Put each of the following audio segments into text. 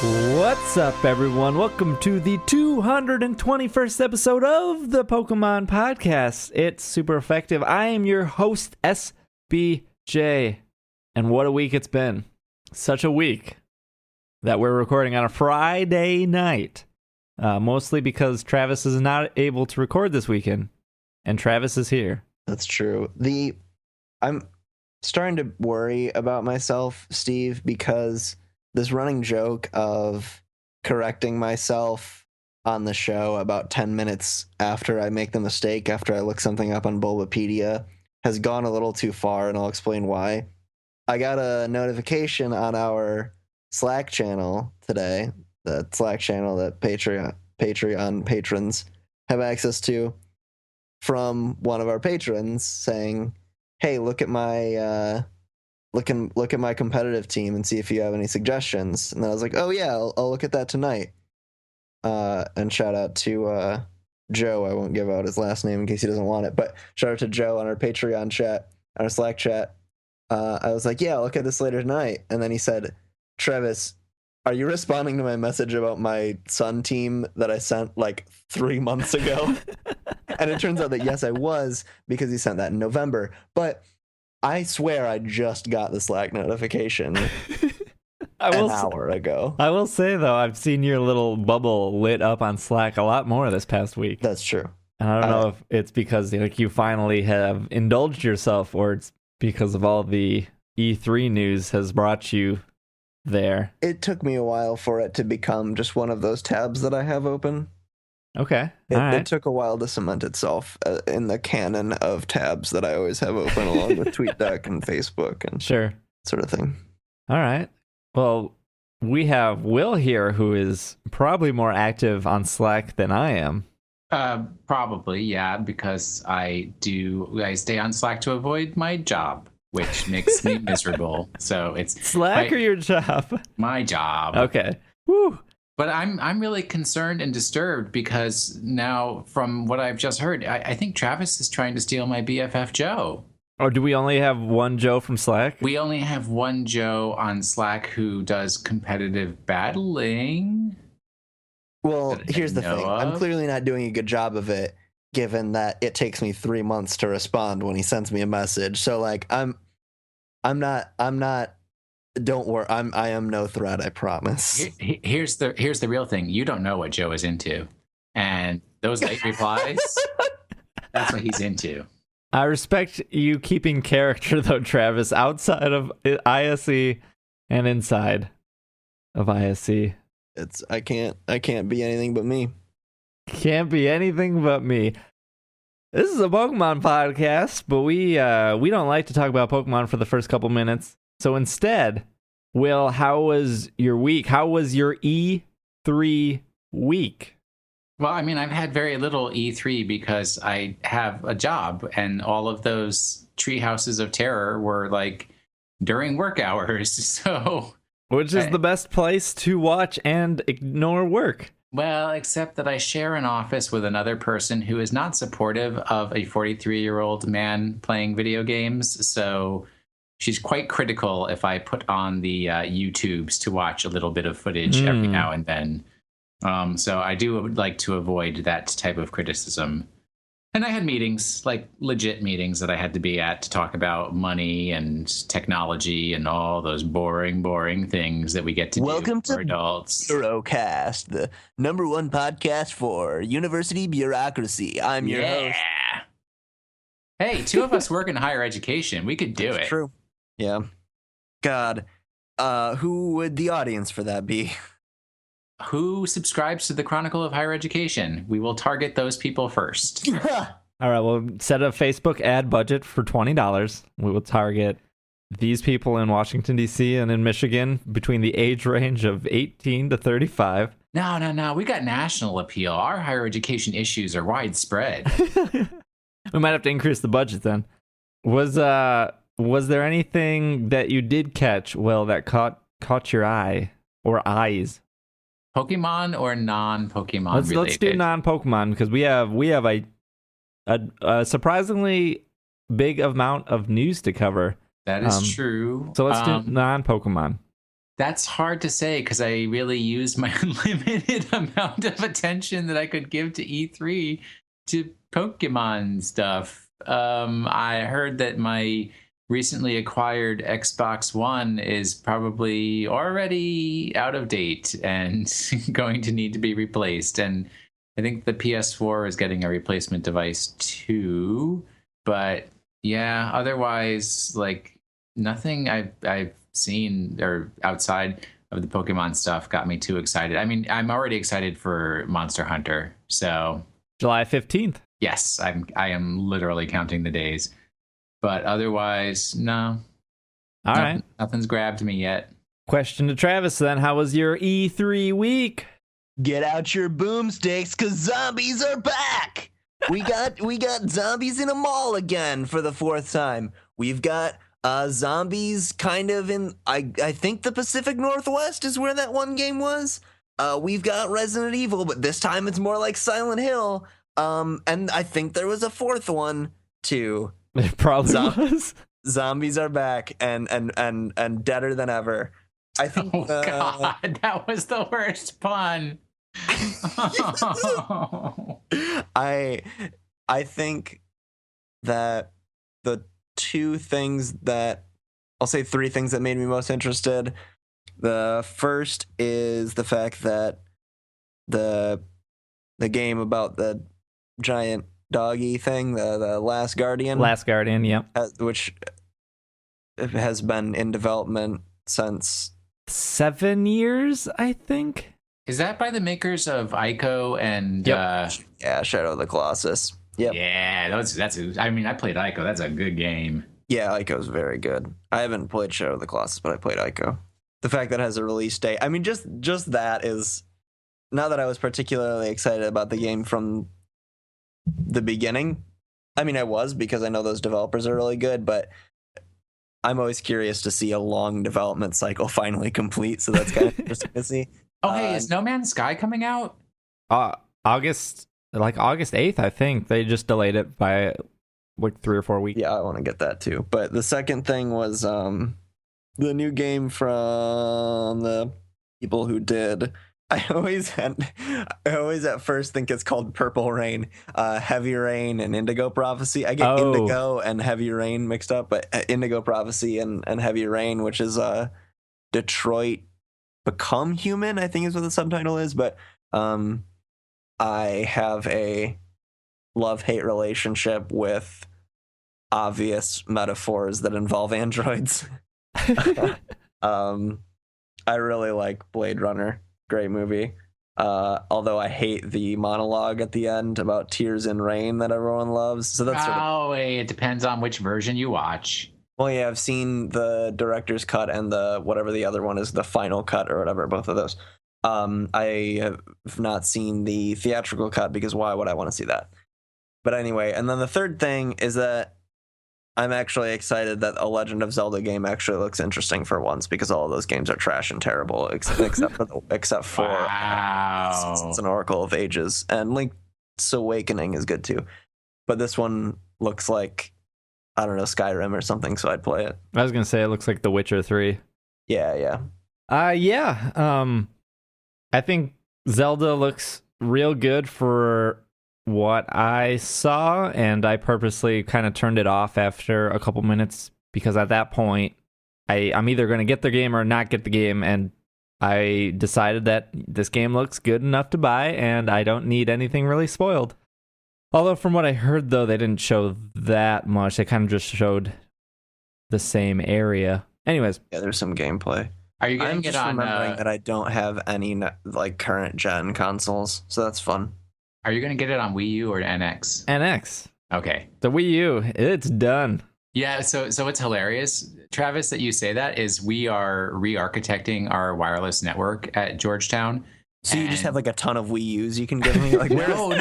What's up, everyone? Welcome to the 221st episode of the Pokemon Podcast. It's super effective. I am your host, SBJ. And what a week it's been. Such a week that we're recording on a Friday night. Mostly because Travis is not able to record this weekend. And Travis is here. That's true. I'm starting to worry about myself, Steve, because this running joke of correcting myself on the show about 10 minutes after I make the mistake, after I look something up on Bulbapedia, has gone a little too far, and I'll explain why. I got a notification on our Slack channel today, the Slack channel that Patreon patrons have access to, from one of our patrons saying, hey, look at my look at my competitive team and see if you have any suggestions. And then I was like, oh yeah, I'll look at that tonight. And shout out to Joe. I won't give out his last name in case he doesn't want it, but shout out to Joe on our Patreon chat, on our Slack chat. I was like, yeah, I'll look at this later tonight. And then he said, Travis, are you responding to my message about my Sun team that I sent like 3 months ago? And it turns out that yes, I was, because he sent that in November. But I swear I just got the Slack notification an hour ago. I will say, though, I've seen your little bubble lit up on Slack a lot more this past week. That's true. And I don't know if it's because you finally have indulged yourself, or it's because of all the E3 news has brought you there. It took me a while for it to become just one of those tabs that I have open. Okay. It took a while to cement itself in the canon of tabs that I always have open, along with TweetDeck and Facebook and sure, sort of thing. All right. Well, we have Will here, who is probably more active on Slack than I am. Probably, yeah, because I stay on Slack to avoid my job, which makes me miserable. So it's Slack or your job? My job. Okay. Woo. But I'm really concerned and disturbed because now, from what I've just heard, I think Travis is trying to steal my BFF Joe. Or do we only have one Joe from Slack? We only have one Joe on Slack who does competitive battling. Well, here's the thing. I'm clearly not doing a good job of it, given that it takes me 3 months to respond when he sends me a message. So like I'm not don't worry, I am no threat, I promise. Here's the real thing. You don't know what Joe is into. And those late replies, that's what he's into. I respect you keeping character, though, Travis, outside of ISE and inside of ISE. I can't be anything but me. Can't be anything but me. This is a Pokemon podcast, but we don't like to talk about Pokemon for the first couple minutes. So instead, Will, how was your week? How was your E3 week? Well, I mean, I've had very little E3 because I have a job, and all of those treehouses of terror were like during work hours. So, which is the best place to watch and ignore work. Well, except that I share an office with another person who is not supportive of a 43-year-old man playing video games. So she's quite critical if I put on the YouTubes to watch a little bit of footage every now and then. So I do like to avoid that type of criticism. And I had meetings, like legit meetings that I had to be at to talk about money and technology and all those boring things that we get to Welcome do for adults. Bureaucast, the #1 podcast for university bureaucracy. I'm your host. Hey, two of us work in higher education. We could do it. True. Yeah. God. Who would the audience for that be? Who subscribes to the Chronicle of Higher Education? We will target those people first. All right, we'll set a Facebook ad budget for $20. We will target these people in Washington, D.C. and in Michigan between the age range of 18 to 35. No. We got national appeal. Our higher education issues are widespread. We might have to increase the budget then. Was there anything that you did catch, Will, that caught your eye or eyes? Pokemon or non-Pokemon related? Let's do non-Pokemon, because we have a surprisingly big amount of news to cover. That is true. So let's do non-Pokemon. That's hard to say because I really use my limited amount of attention that I could give to E3 to Pokemon stuff. I heard that my recently acquired Xbox One is probably already out of date and going to need to be replaced. And I think the PS4 is getting a replacement device too. But yeah, otherwise, like nothing I've seen or outside of the Pokemon stuff got me too excited. I mean, I'm already excited for Monster Hunter. So July 15th. yes, I am literally counting the days. But otherwise, no. All right. Nothing's grabbed me yet. Question to Travis then. How was your E3 week? Get out your boomsticks, cause zombies are back. We got zombies in a mall again for the fourth time. We've got zombies kind of in I think the Pacific Northwest is where that one game was. We've got Resident Evil, but this time it's more like Silent Hill. And I think there was a fourth one too. It probably was. Zombies are back and deader than ever. I think. Oh God, that was the worst pun. I think that the two things that I'll say three things that made me most interested. The first is the fact that the game about the giant doggy thing, the Last Guardian. Last Guardian, yep. Which has been in development since 7 years, I think. Is that by the makers of Ico and Yep. Yeah, Shadow of the Colossus. Yep. Yeah, that's I mean, I played Ico. That's a good game. Yeah, Ico's very good. I haven't played Shadow of the Colossus, but I played Ico. The fact that it has a release date, I mean, just that is not that I was particularly excited about the game from the beginning. I mean, I was because I know those developers are really good, but I'm always curious to see a long development cycle finally complete. So that's kind of interesting to see. Oh, hey, is No Man's Sky coming out? August 8th, I think. They just delayed it by like 3 or 4 weeks. Yeah, I want to get that too. But the second thing was the new game from the people who did. I always at first think it's called Purple Rain, Heavy Rain, and Indigo Prophecy. I get Indigo and Heavy Rain mixed up, but Indigo Prophecy and Heavy Rain, which is Detroit Become Human, I think is what the subtitle is. But I have a love-hate relationship with obvious metaphors that involve androids. I really like Blade Runner. Great movie. Although I hate the monologue at the end about tears and rain that everyone loves. So that's it depends on which version you watch. Well, yeah, I've seen the director's cut and the whatever the other one is, the final cut or whatever, both of those. I have not seen the theatrical cut because why would I want to see that? But anyway, and then the third thing is that I'm actually excited that a Legend of Zelda game actually looks interesting for once because all of those games are trash and terrible except for wow. It's an Oracle of Ages, and Link's Awakening is good too. But this one looks like, I don't know, Skyrim or something, so I'd play it. I was gonna say it looks like The Witcher 3. Yeah. I think Zelda looks real good for what I saw, and I purposely kind of turned it off after a couple minutes because at that point I'm either going to get the game or not get the game, and I decided that this game looks good enough to buy and I don't need anything really spoiled. Although from what I heard though, they didn't show that much. They kind of just showed the same area. Anyways, yeah, there's some gameplay. Are you going to get on remembering that I don't have any like current gen consoles, so that's fun. Are you going to get it on Wii U or NX? NX. Okay. The Wii U, it's done. Yeah, so it's hilarious, Travis, that you say that. Is we are re-architecting our wireless network at Georgetown. So you just have like a ton of Wii U's you can give me? Like, no.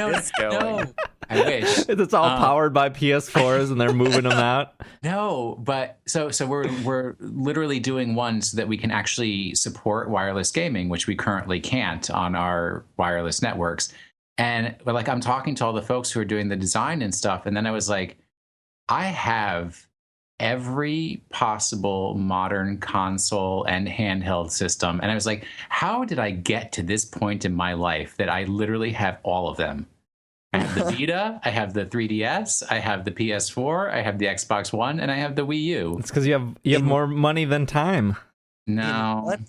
I wish. It's all powered by PS4s and they're moving them out. No, but so we're literally doing one so that we can actually support wireless gaming, which we currently can't on our wireless networks. And like I'm talking to all the folks who are doing the design and stuff, and then I was like, I have every possible modern console and handheld system. And I was like, how did I get to this point in my life that I literally have all of them? I have the Vita, I have the 3DS, I have the PS4, I have the Xbox One, and I have the Wii U. It's because you have more money than time. No. What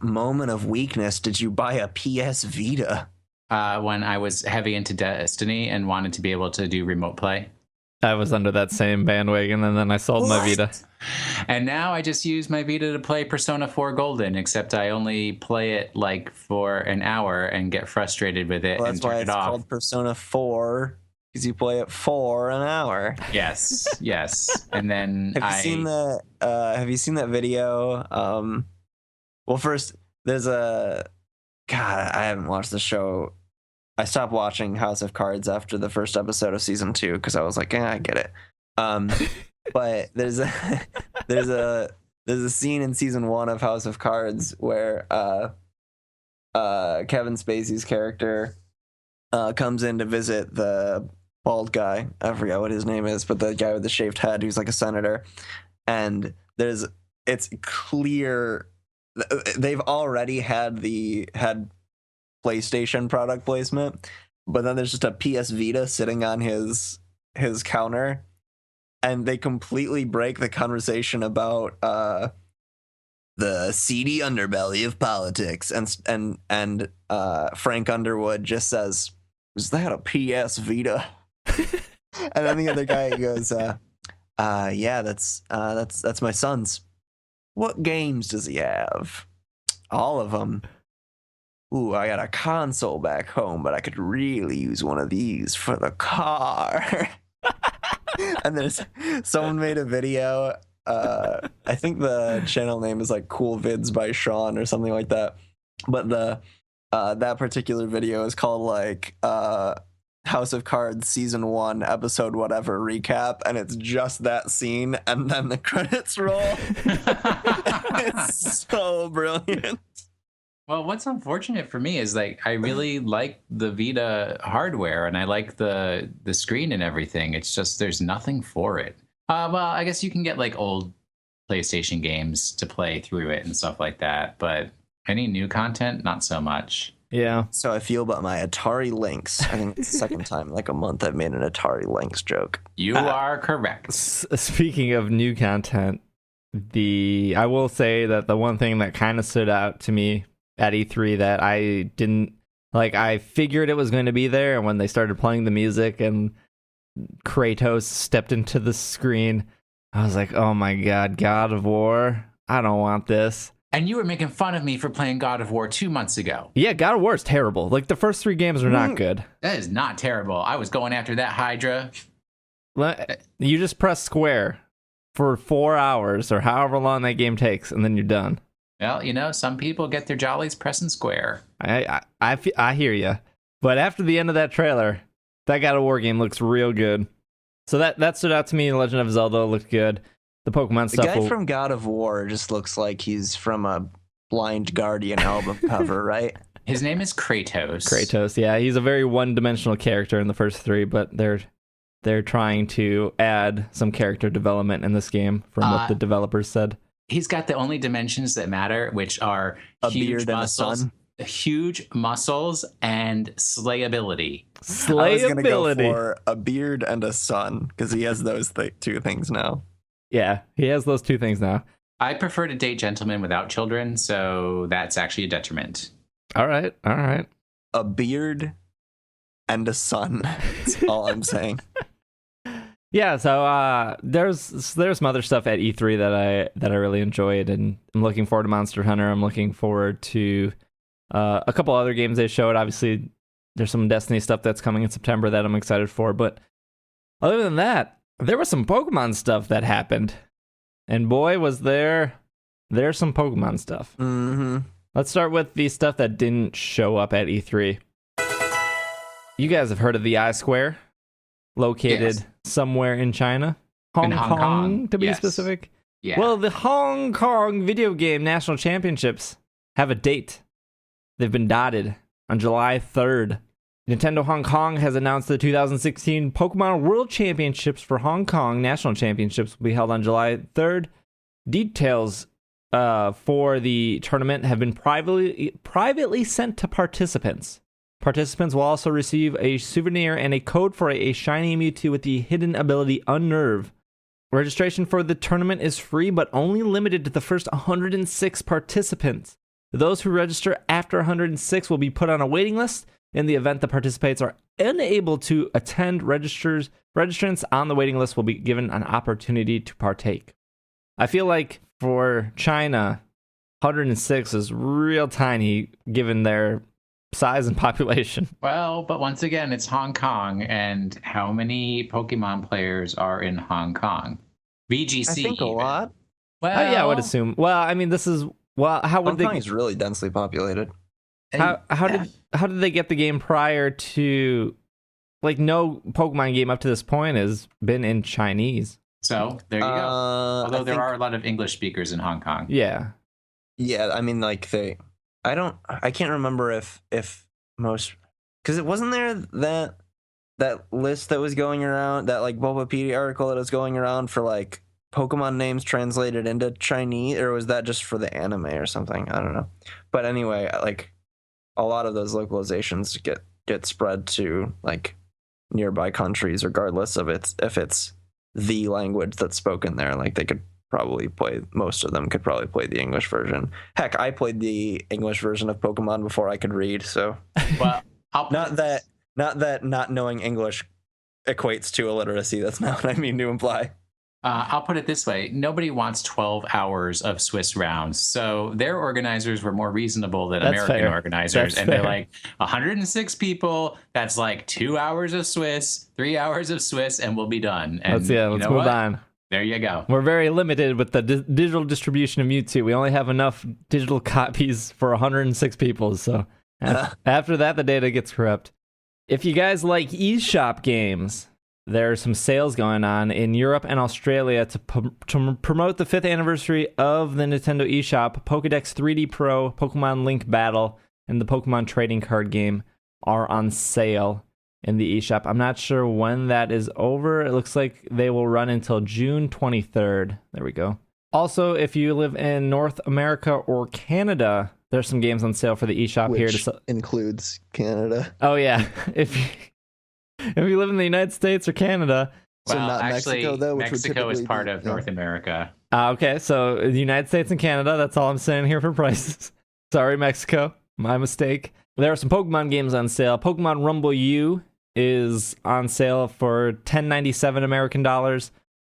moment of weakness did you buy a PS Vita? When I was heavy into Destiny and wanted to be able to do remote play. I was under that same bandwagon, and then I sold my Vita. And now I just use my Vita to play Persona 4 Golden, except I only play it like for an hour and get frustrated with it and turn it off. That's why it's called Persona 4, because you play it for an hour. Yes. And then have you seen that video? Well, first, there's I haven't watched the show. I stopped watching House of Cards after the first episode of season 2 because I was like, I get it. But there's a scene in season 1 of House of Cards where Kevin Spacey's character comes in to visit the bald guy. I forgot what his name is, but the guy with the shaved head who's like a senator. And it's clear they've already had PlayStation product placement, but then there's just a PS Vita sitting on his counter, and they completely break the conversation about the seedy underbelly of politics, and Frank Underwood just says, "Was that a PS Vita?" And then the other guy goes, "Yeah, that's my son's. What games does he have? All of them. Ooh, I got a console back home, but I could really use one of these for the car." And there's someone made a video. I think the channel name is like Cool Vids by Sean or something like that. But that particular video is called like House of Cards season 1 episode whatever recap, and it's just that scene and then the credits roll. It's so brilliant. Well, what's unfortunate for me is like I really like the Vita hardware and I like the screen and everything. It's just there's nothing for it. Well, I guess you can get like old PlayStation games to play through it and stuff like that, but any new content, not so much. Yeah. So I feel about my Atari Lynx. I think it's the second time in like a month I've made an Atari Lynx joke. You are correct. Speaking of new content, I will say that the one thing that kind of stood out to me at E3 that I didn't like, I figured it was going to be there, and when they started playing the music and Kratos stepped into the screen, I was like, oh my god, God of War, I don't want this. And you were making fun of me for playing God of War 2 months ago. Yeah, God of War is terrible. Like, the first 3 games are not good. That is not terrible. I was going after that Hydra. You just press square for 4 hours or however long that game takes, and then you're done. Well, you know, some people get their jollies pressing square. I hear you. But after the end of that trailer, that God of War game looks real good. So that stood out to me. The Legend of Zelda looked good. The Pokemon stuff. The guy from God of War just looks like he's from a Blind Guardian album cover, right? His name is Kratos. Kratos, yeah. He's a very one-dimensional character in the first 3, but they're trying to add some character development in this game from what the developers said. He's got the only dimensions that matter, which are a huge beard muscles, and a sun. Huge muscles, and slayability. I was going to go for a beard and a sun, because he has those 2 things now. Yeah, he has those 2 things now. I prefer to date gentlemen without children, so that's actually a detriment. All right. A beard and a sun. That's all I'm saying. Yeah, so there's some other stuff at E3 that I really enjoyed, and I'm looking forward to Monster Hunter. I'm looking forward to a couple other games they showed. Obviously, there's some Destiny stuff that's coming in September that I'm excited for. But other than that, there was some Pokemon stuff that happened, and boy, was there's some Pokemon stuff. Mm-hmm. Let's start with the stuff that didn't show up at E3. You guys have heard of the I-Square? Located somewhere in China. Hong Kong, to be specific. Yeah. Well, the Hong Kong Video Game National Championships have a date. They've been dotted on July 3rd. Nintendo Hong Kong has announced the 2016 Pokemon World Championships for Hong Kong National Championships will be held on July 3rd. Details for the tournament have been privately sent to participants. Participants will also receive a souvenir and a code for a shiny Mewtwo with the hidden ability Unnerve. Registration for the tournament is free, but only limited to the first 106 participants. Those who register after 106 will be put on a waiting list. In the event the participants are unable to attend, registrants on the waiting list will be given an opportunity to partake. I feel like for China, 106 is real tiny given their size and population. Well, but once again, it's Hong Kong, and how many Pokemon players are in Hong Kong? VGC. I think even. a lot. Well, Yeah, I would assume. Well, I mean, how would Hong Kong is really densely populated. How did they get the game prior to, like, no Pokemon game up to this point has been in Chinese. So there you go. Although there are a lot of English speakers in Hong Kong. Yeah. Yeah, I mean, like I can't remember if most, because it wasn't there that list that was going around, that like Bulbapedia article that was going around for like Pokemon names translated into Chinese, or was that just for the anime or something? I don't know. But anyway, like a lot of those localizations get spread to like nearby countries, regardless of if it's the language that's spoken there. Like they could probably play, most of them could probably play the English version. Heck, I played the English version of Pokemon before I could read, so Well, not that not knowing English equates to illiteracy. That's not what I mean to imply. I'll put it this way. Nobody wants 12 hours of Swiss rounds. So their organizers were more reasonable than American organizers. That's and fair. They're like, 106 people, that's like 2 hours of Swiss, 3 hours of Swiss, and we'll be done. And Let's move on. There you go. We're very limited with the digital distribution of Mewtwo. We only have enough digital copies for 106 people. So after that, the data gets corrupt. If you guys like eShop games, there are some sales going on in Europe and Australia to promote the 5th anniversary of the Nintendo eShop. Pokédex 3D Pro, Pokemon Link Battle, and the Pokemon trading card game are on sale in the eShop. I'm not sure when that is over. It looks like they will run until June 23rd. There we go. Also, if you live in North America or Canada, there's some games on sale for the eShop Which here. includes Canada. Oh, yeah. If you live in the United States or Canada. So Well, not actually, Mexico, though, which would Mexico is typically part be- of yeah. North America. Okay, so the United States and Canada, that's all I'm saying here for prices. Sorry, Mexico. My mistake. There are some Pokemon games on sale. Pokemon Rumble U is on sale for $10.97 American dollars.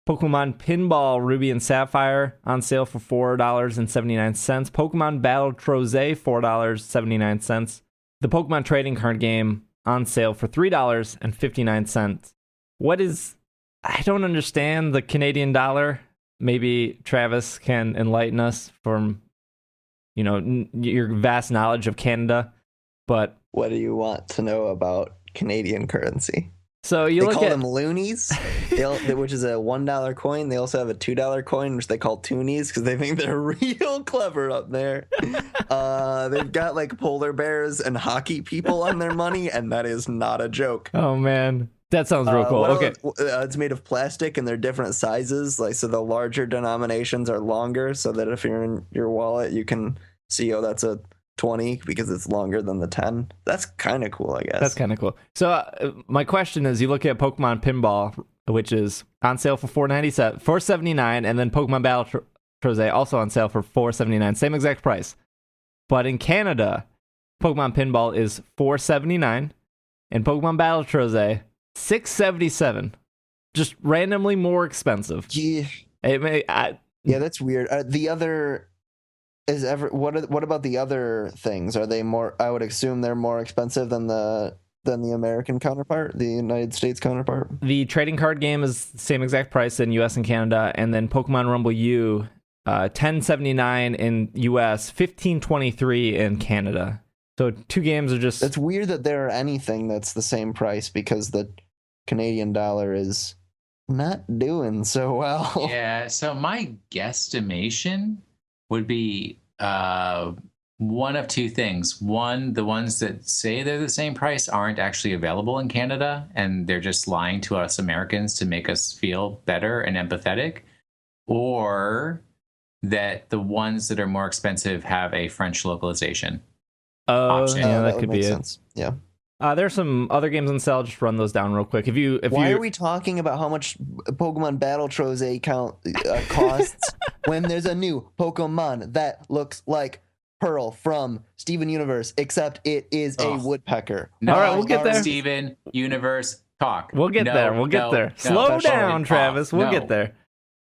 Pokemon Pinball Ruby and Sapphire on sale for $4.79. Pokemon Battle Troze, $4.79. The Pokemon Trading Card Game on sale for $3.59. I don't understand the Canadian dollar. Maybe Travis can enlighten us from, your vast knowledge of Canada. But What do you want to know about Canadian currency? so They call them loonies, which is a $1 coin. They also have a $2 coin, which they call toonies because they think they're real clever up there. They've got like polar bears and hockey people on their money, and that is not a joke. Oh man, that sounds real cool. Okay, It's made of plastic, and they're different sizes. Like, so the larger denominations are longer, so that if you're in your wallet, you can see, that's a 20 because it's longer than the 10. That's kind of cool, I guess. that's kind of cool. So my question is, you look at Pokemon Pinball, which is on sale for $4.79, and then Pokemon Battle Troze also on sale for $4.79, same exact price. But in Canada, Pokemon Pinball is $4.79, and Pokemon Battle Troze $6.77. Just randomly more expensive. Yeah, yeah, that's weird. The other is what about the other things? Are they more? I would assume they're more expensive than the American counterpart, the United States counterpart. The trading card game is the same exact price in US and Canada, and then Pokemon Rumble U, $10.79 in US, $15.23 in Canada. So two games are just... It's weird that there are anything that's the same price because the Canadian dollar is not doing so well. Yeah, so my guesstimation would be one of two things. One, the ones that say they're the same price aren't actually available in Canada, and they're just lying to us Americans to make us feel better and empathetic. Or that the ones that are more expensive have a French localization option. Yeah, that would could make be sense. Yeah. There's some other games on sale. Just run those down real quick. Why are we talking about how much Pokemon Battle Troze costs when there's a new Pokemon that looks like Pearl from Steven Universe, except it is a woodpecker? No, all right, we'll get there. Steven Universe talk. We'll get there. We'll get there. Slow down, Travis. We'll get there.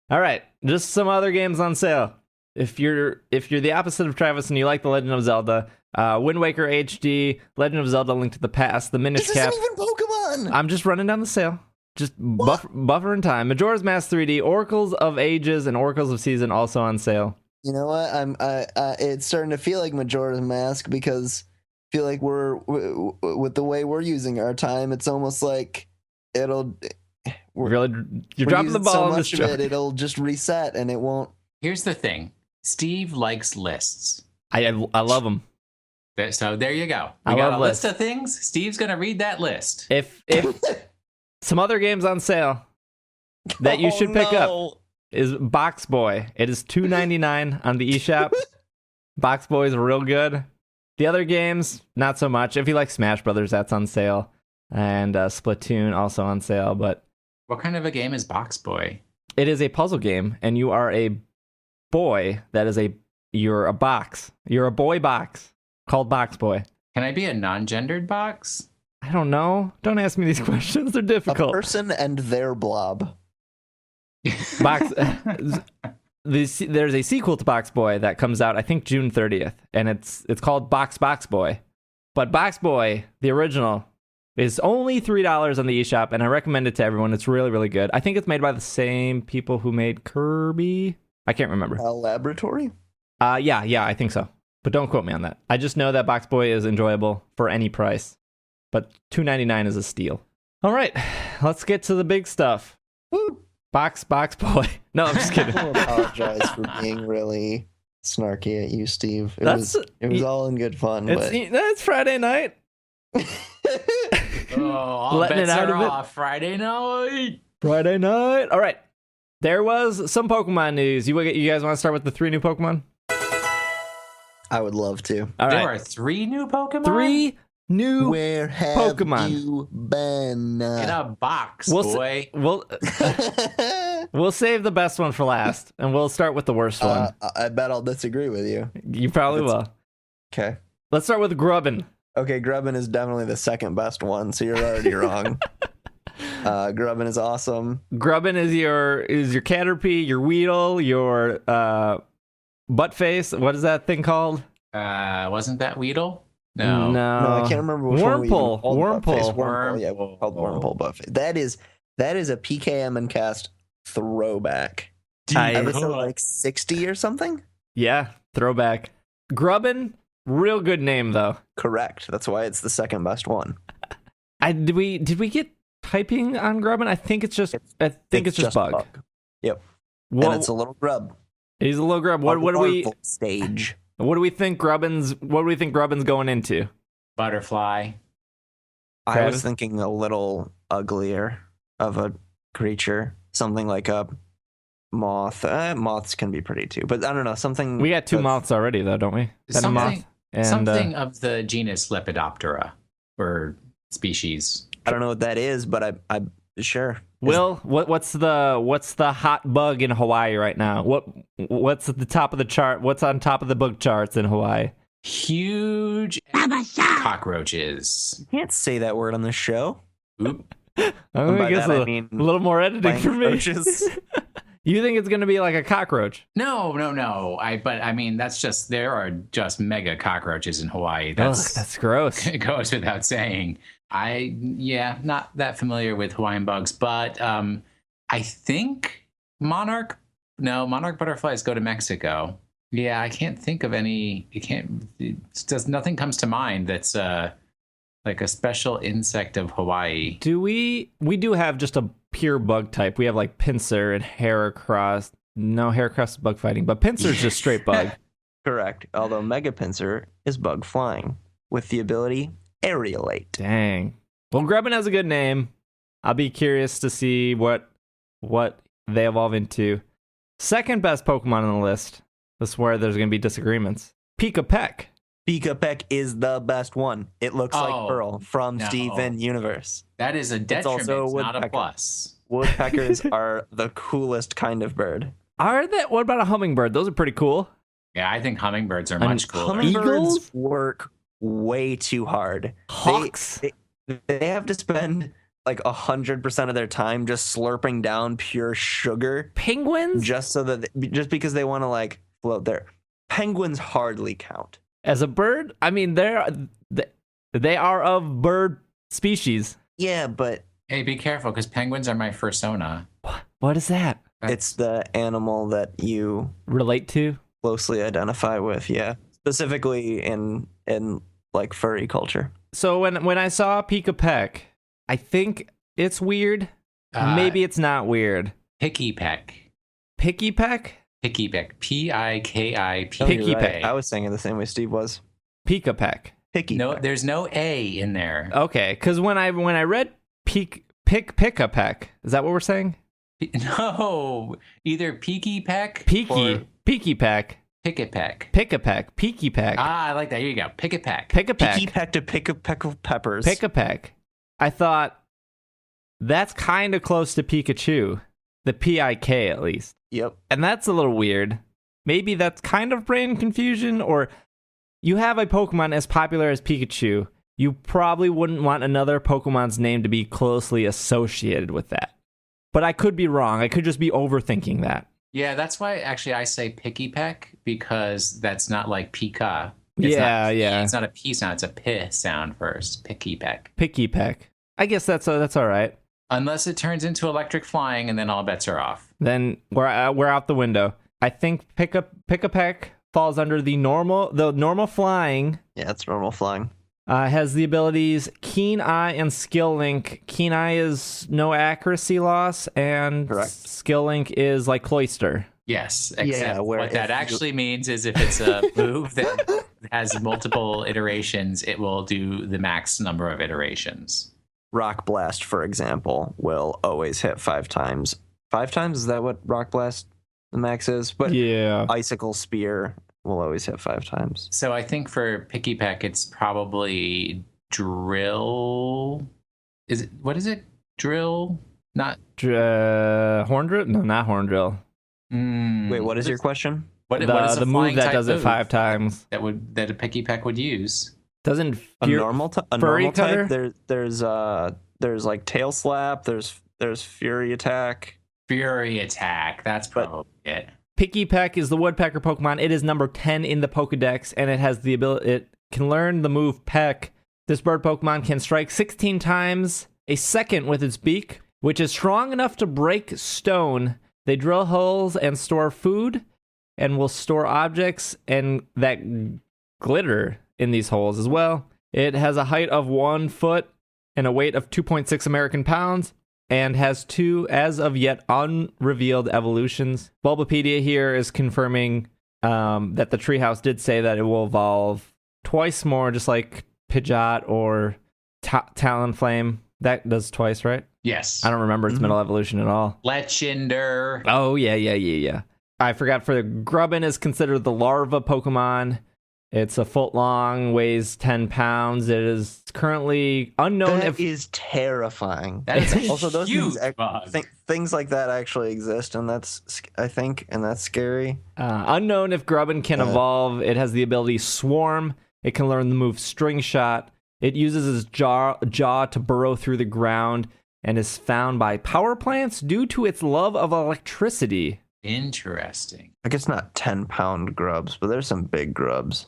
All right, just some other games on sale. If you're the opposite of Travis and you like The Legend of Zelda, Wind Waker HD, Legend of Zelda: Link to the Past, the Minish Cap. This isn't even Pokemon. I'm just running down the sale. Just buffer in time. Majora's Mask 3D, Oracles of Ages, and Oracles of Season also on sale. You know what? It's starting to feel like Majora's Mask because I feel like we're with the way we're using our time. It's almost like you're dropping the ball so on much this of joke. it'll just reset and it won't. Here's the thing. Steve likes lists. I love them. So there you go. I We got love a list lists. of things. Steve's going to read that list. If some other games on sale that you should pick up is Box Boy. It is $2.99 on the eShop. Box Boy is real good. The other games, not so much. If you like Smash Brothers, that's on sale. And Splatoon also on sale. But What kind of a game is Box Boy? it is a puzzle game, and you are a boy you're a box. You're a boy box called Box Boy. Can I be a non-gendered box? I don't know. Don't ask me these questions. They're A difficult. person and their blob. Box. There's a sequel to Box Boy that comes out, I think, June 30th, and it's called Box Boy. But Box Boy, the original, is only $3 on the eShop, and I recommend it to everyone. It's really, really good. I think it's made by the same people who made Kirby. I can't remember. Laboratory? Yeah, I think so. But don't quote me on that. I just know that Box Boy is enjoyable for any price. But $2.99 is a steal. All right, let's get to the big stuff. Woo. Box Boy. No, I'm just kidding. I apologize for being really snarky at you, Steve. It was all in good fun. It's Friday night. All Letting bets it out are of it. off Friday night. Friday night. All right. There was some Pokemon news. You guys want to start with the 3 new Pokemon? I would love to. All There right. are 3 new Pokemon? 3 new Where have Pokemon. you been? In a box, We'll boy. We'll save the best one for last, and we'll start with the worst one. I bet I'll disagree with you. You probably will. Okay. Let's start with Grubbin. Okay, Grubbin is definitely the second best one, so you're already wrong. Grubbin is awesome. Grubbin is your Caterpie, your Weedle, your Buttface. What is that thing called? Wasn't that Weedle? No, No, I can't remember which one we even Wurmple. called Buttface. Wurmple. Yeah, we called Wurmple Buttface. That is a PKMNcast throwback. Episode like 60 or something? Yeah, throwback. Grubbin, real good name though. Correct. That's why it's the second best one. Did we get typing on Grubbin? I think it's just bug. Yep. Well, And it's a little grub. he's a little grub. What do we stage? What do we think Grubbin's going into? Butterfly. I Travis? was thinking a little uglier of a creature, something like a moth. Moths can be pretty too, but I don't know, something. We got 2 moths already though, don't we? Got a moth and, Something of the genus Lepidoptera, or species. I don't know what that is, but I'm sure. Will, what's the hot bug in Hawaii right now? What's at the top of the chart? What's on top of the bug charts in Hawaii? Huge cockroaches. You can't say that word on this show. Oop. By guess that, I a mean little more editing for me. roaches. You think it's gonna be like a cockroach? No. But I mean, there are just mega cockroaches in Hawaii. That's gross. It goes without saying. Not that familiar with Hawaiian bugs, but I think monarch butterflies go to Mexico. Yeah, I can't think of any. Nothing comes to mind that's like a special insect of Hawaii. We do have just a pure bug type. We have like pincer and Heracross. No, Heracross is bug fighting, but pincer is just straight bug. Correct. Although Megapincer is bug flying with the ability Aerialate. Dang. Well, Grubbin has a good name. I'll be curious to see what they evolve into. Second best Pokemon on the list. This is where there's going to be disagreements. Pikipek. Pikipek is the best one. It looks like Pearl from Steven Universe. That is a detriment, not a plus. Woodpeckers are the coolest kind of bird. Are they? What about a hummingbird? Those are pretty cool. Yeah, I think hummingbirds are much cooler. Hummingbirds Eagles? work way too hard. Hawks? They have to spend like 100% of their time just slurping down pure sugar. Penguins? Just because they want to like float there. Penguins hardly count. As a bird? I mean, they are of bird species. Yeah, but... Hey, be careful, because penguins are my fursona. What is that? It's the animal that you... relate to? Closely identify with, yeah. Specifically in like furry culture. So when I saw Pikipek, I think it's weird. Maybe it's not weird. Pikipek. Pikipek? Pikipek. Pikipek. Pikipek. Right. I was saying it the same way Steve was. Pikipek. Pikipek. No, there's no A in there. Okay, because when I read Pikipek, is that what we're saying? No, either Pikipek Pikipek. Pikipek. Pikipek. Ah, I like that. Here you go. Pikipek. Pikipek to pick peppers. Pikipek. I thought that's kind of close to Pikachu. The P-I-K at least. Yep. And that's a little weird. Maybe that's kind of brain confusion, or you have a Pokemon as popular as Pikachu. You probably wouldn't want another Pokemon's name to be closely associated with that. But I could be wrong. I could just be overthinking that. Yeah, that's why actually I say Pikipek, because that's not like Pika. Yeah. It's not a P sound, it's a P sound first. Pikipek. Pikipek. I guess that's all right. Unless it turns into electric flying, and then all bets are off. Then we're out the window. I think Pikipek falls under the normal flying. Yeah, it's normal flying. Has the abilities Keen Eye and Skill Link. Keen Eye is no accuracy loss, and Correct. Skill Link is like Cloyster. Yes, except where what that actually means is if it's a move that has multiple iterations, it will do the max number of iterations. Rock Blast, for example, will always hit 5 times. 5 times? Is that what Rock Blast the max is? But yeah. Icicle Spear will always hit 5 times. So I think for Pikipek, it's probably Drill. What is it? Drill? Not Horn Drill? No, not Horn Drill. Wait, what is your question? What is the move that does it 5 times? That a Pikipek would use? Doesn't A normal type? There's like Tail Slap. There's Fury Attack. Fury Attack. That's probably it. Pikipek is the woodpecker Pokemon. It is number 10 in the Pokedex, and it has the ability. It can learn the move Peck. This bird Pokemon can strike 16 times a second with its beak, which is strong enough to break stone. They drill holes and store food, and will store objects and that glitter in these holes as well. It has a height of 1 foot and a weight of 2.6 American pounds, and has 2 as of yet unrevealed evolutions. Bulbapedia here is confirming that the treehouse did say that it will evolve twice more, just like Pidgeot or Talonflame. That does twice, right? Yes. I don't remember its middle evolution at all. Lechender. Oh, yeah. I forgot for the Grubbin is considered the larva Pokemon. It's a foot long, weighs 10 pounds. It is currently unknown That is terrifying. That is Also, those huge things like that actually exist, and that's scary. Unknown if Grubbin can evolve. It has the ability Swarm. It can learn the move String Shot. It uses its jaw to burrow through the ground and is found by power plants due to its love of electricity. Interesting. I guess not 10-pound grubs, but there's some big grubs.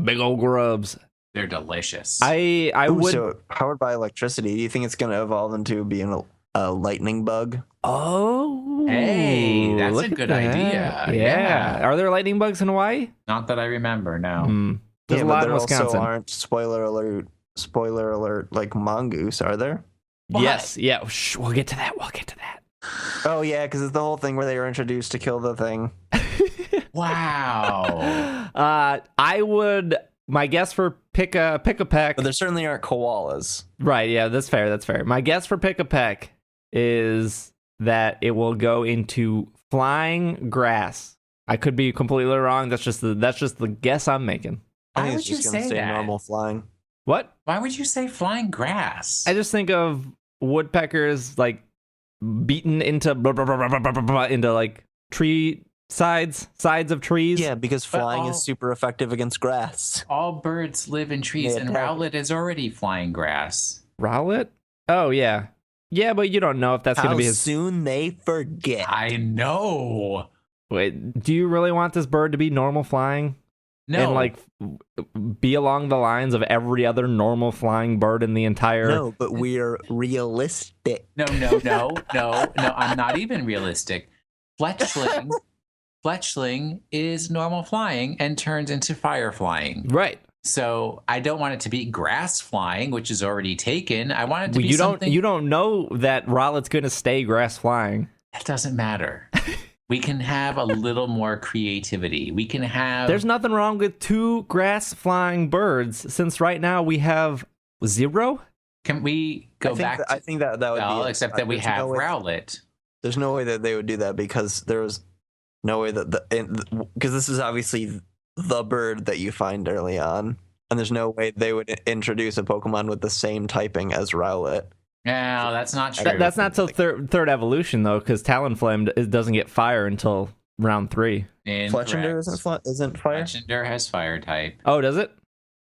Big old grubs. They're delicious. I would. So powered by electricity, do you think it's going to evolve into being a lightning bug? Oh, hey, that's a good idea. Yeah. Are there lightning bugs in Hawaii? Not that I remember. No. There's a lot in Wisconsin. Also aren't spoiler alert like mongoose, are there? What? Yes. Yeah. Shh, we'll get to that. Oh yeah, because it's the whole thing where they were introduced to kill the thing. Wow. I would. My guess for Pikipek. But there certainly aren't koalas. Right, yeah, that's fair. That's fair. My guess for Pikipek is that it will go into flying grass. I could be completely wrong. That's just the guess I'm making. I Why think would it's you just gonna say stay that? normal flying. What? Why would you say flying grass? I just think of woodpeckers like beaten into like tree sides of trees. Yeah, because But flying is super effective against grass. All birds live in trees, Yeah, and Rowlet is already flying grass. Rowlet? Oh yeah. Yeah, but you don't know if that's going How to be his. soon they forget. I know. Wait, do you really want this bird to be normal flying? No. And like be along the lines of every other normal flying bird in the entire. No, but we're realistic. No. I'm not even realistic. Fletchling is normal flying and turns into fire flying. Right. So I don't want it to be grass flying, which is already taken. I want it to be something. You don't know that Rowlet's going to stay grass flying. That doesn't matter. We can have a little more creativity. We can have. There's nothing wrong with 2 grass flying birds, since right now we have 0. Can we go back? I think that would well, be. except that we have Rowlet. There's no way that they would do that because there's no way that because this is obviously the bird that you find early on, and there's no way they would introduce a Pokemon with the same typing as Rowlet. No, that's not true. That's not till third evolution though, because Talonflame doesn't get fire until round 3. Fletchinder isn't fire. Fletchinder has fire type. Oh, does it?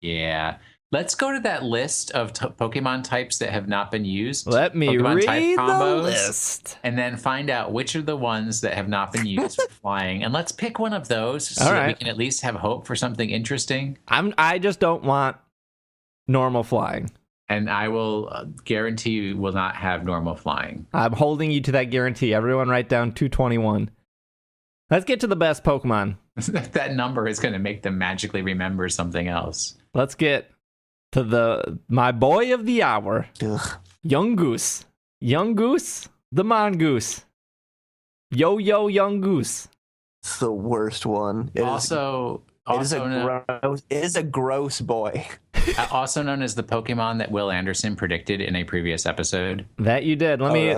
Yeah. Let's go to that list of Pokemon types that have not been used. Let me Pokemon type read the combos, list. and then find out which are the ones that have not been used for flying. And let's pick one of those so All that right. we can at least have hope for something interesting. I just don't want normal flying. And I will guarantee you will not have normal flying. I'm holding you to that guarantee. Everyone write down 221. Let's get to the best Pokemon. That number is going to make them magically remember something else. Let's get to my boy of the hour, Ugh. Yungoos. Yungoos, the mongoose. Yo, Yungoos. It's the worst one. It is a gross boy. Also known as the Pokemon that Will Anderson predicted in a previous episode. That you did. Let me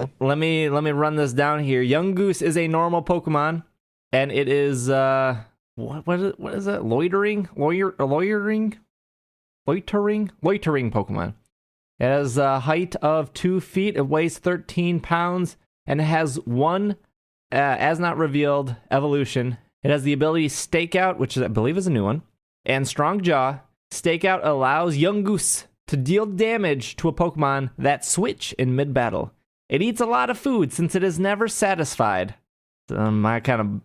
run this down here. Yungoos is a normal Pokemon, and it is what is it? Loitering Pokemon. It has a height of 2 feet. It weighs 13 pounds, and it has one as not revealed evolution. It has the ability Stakeout, which I believe is a new one, and Strong Jaw. Stakeout allows Yungoos to deal damage to a Pokemon that switch in mid-battle. It eats a lot of food since it is never satisfied. My kind of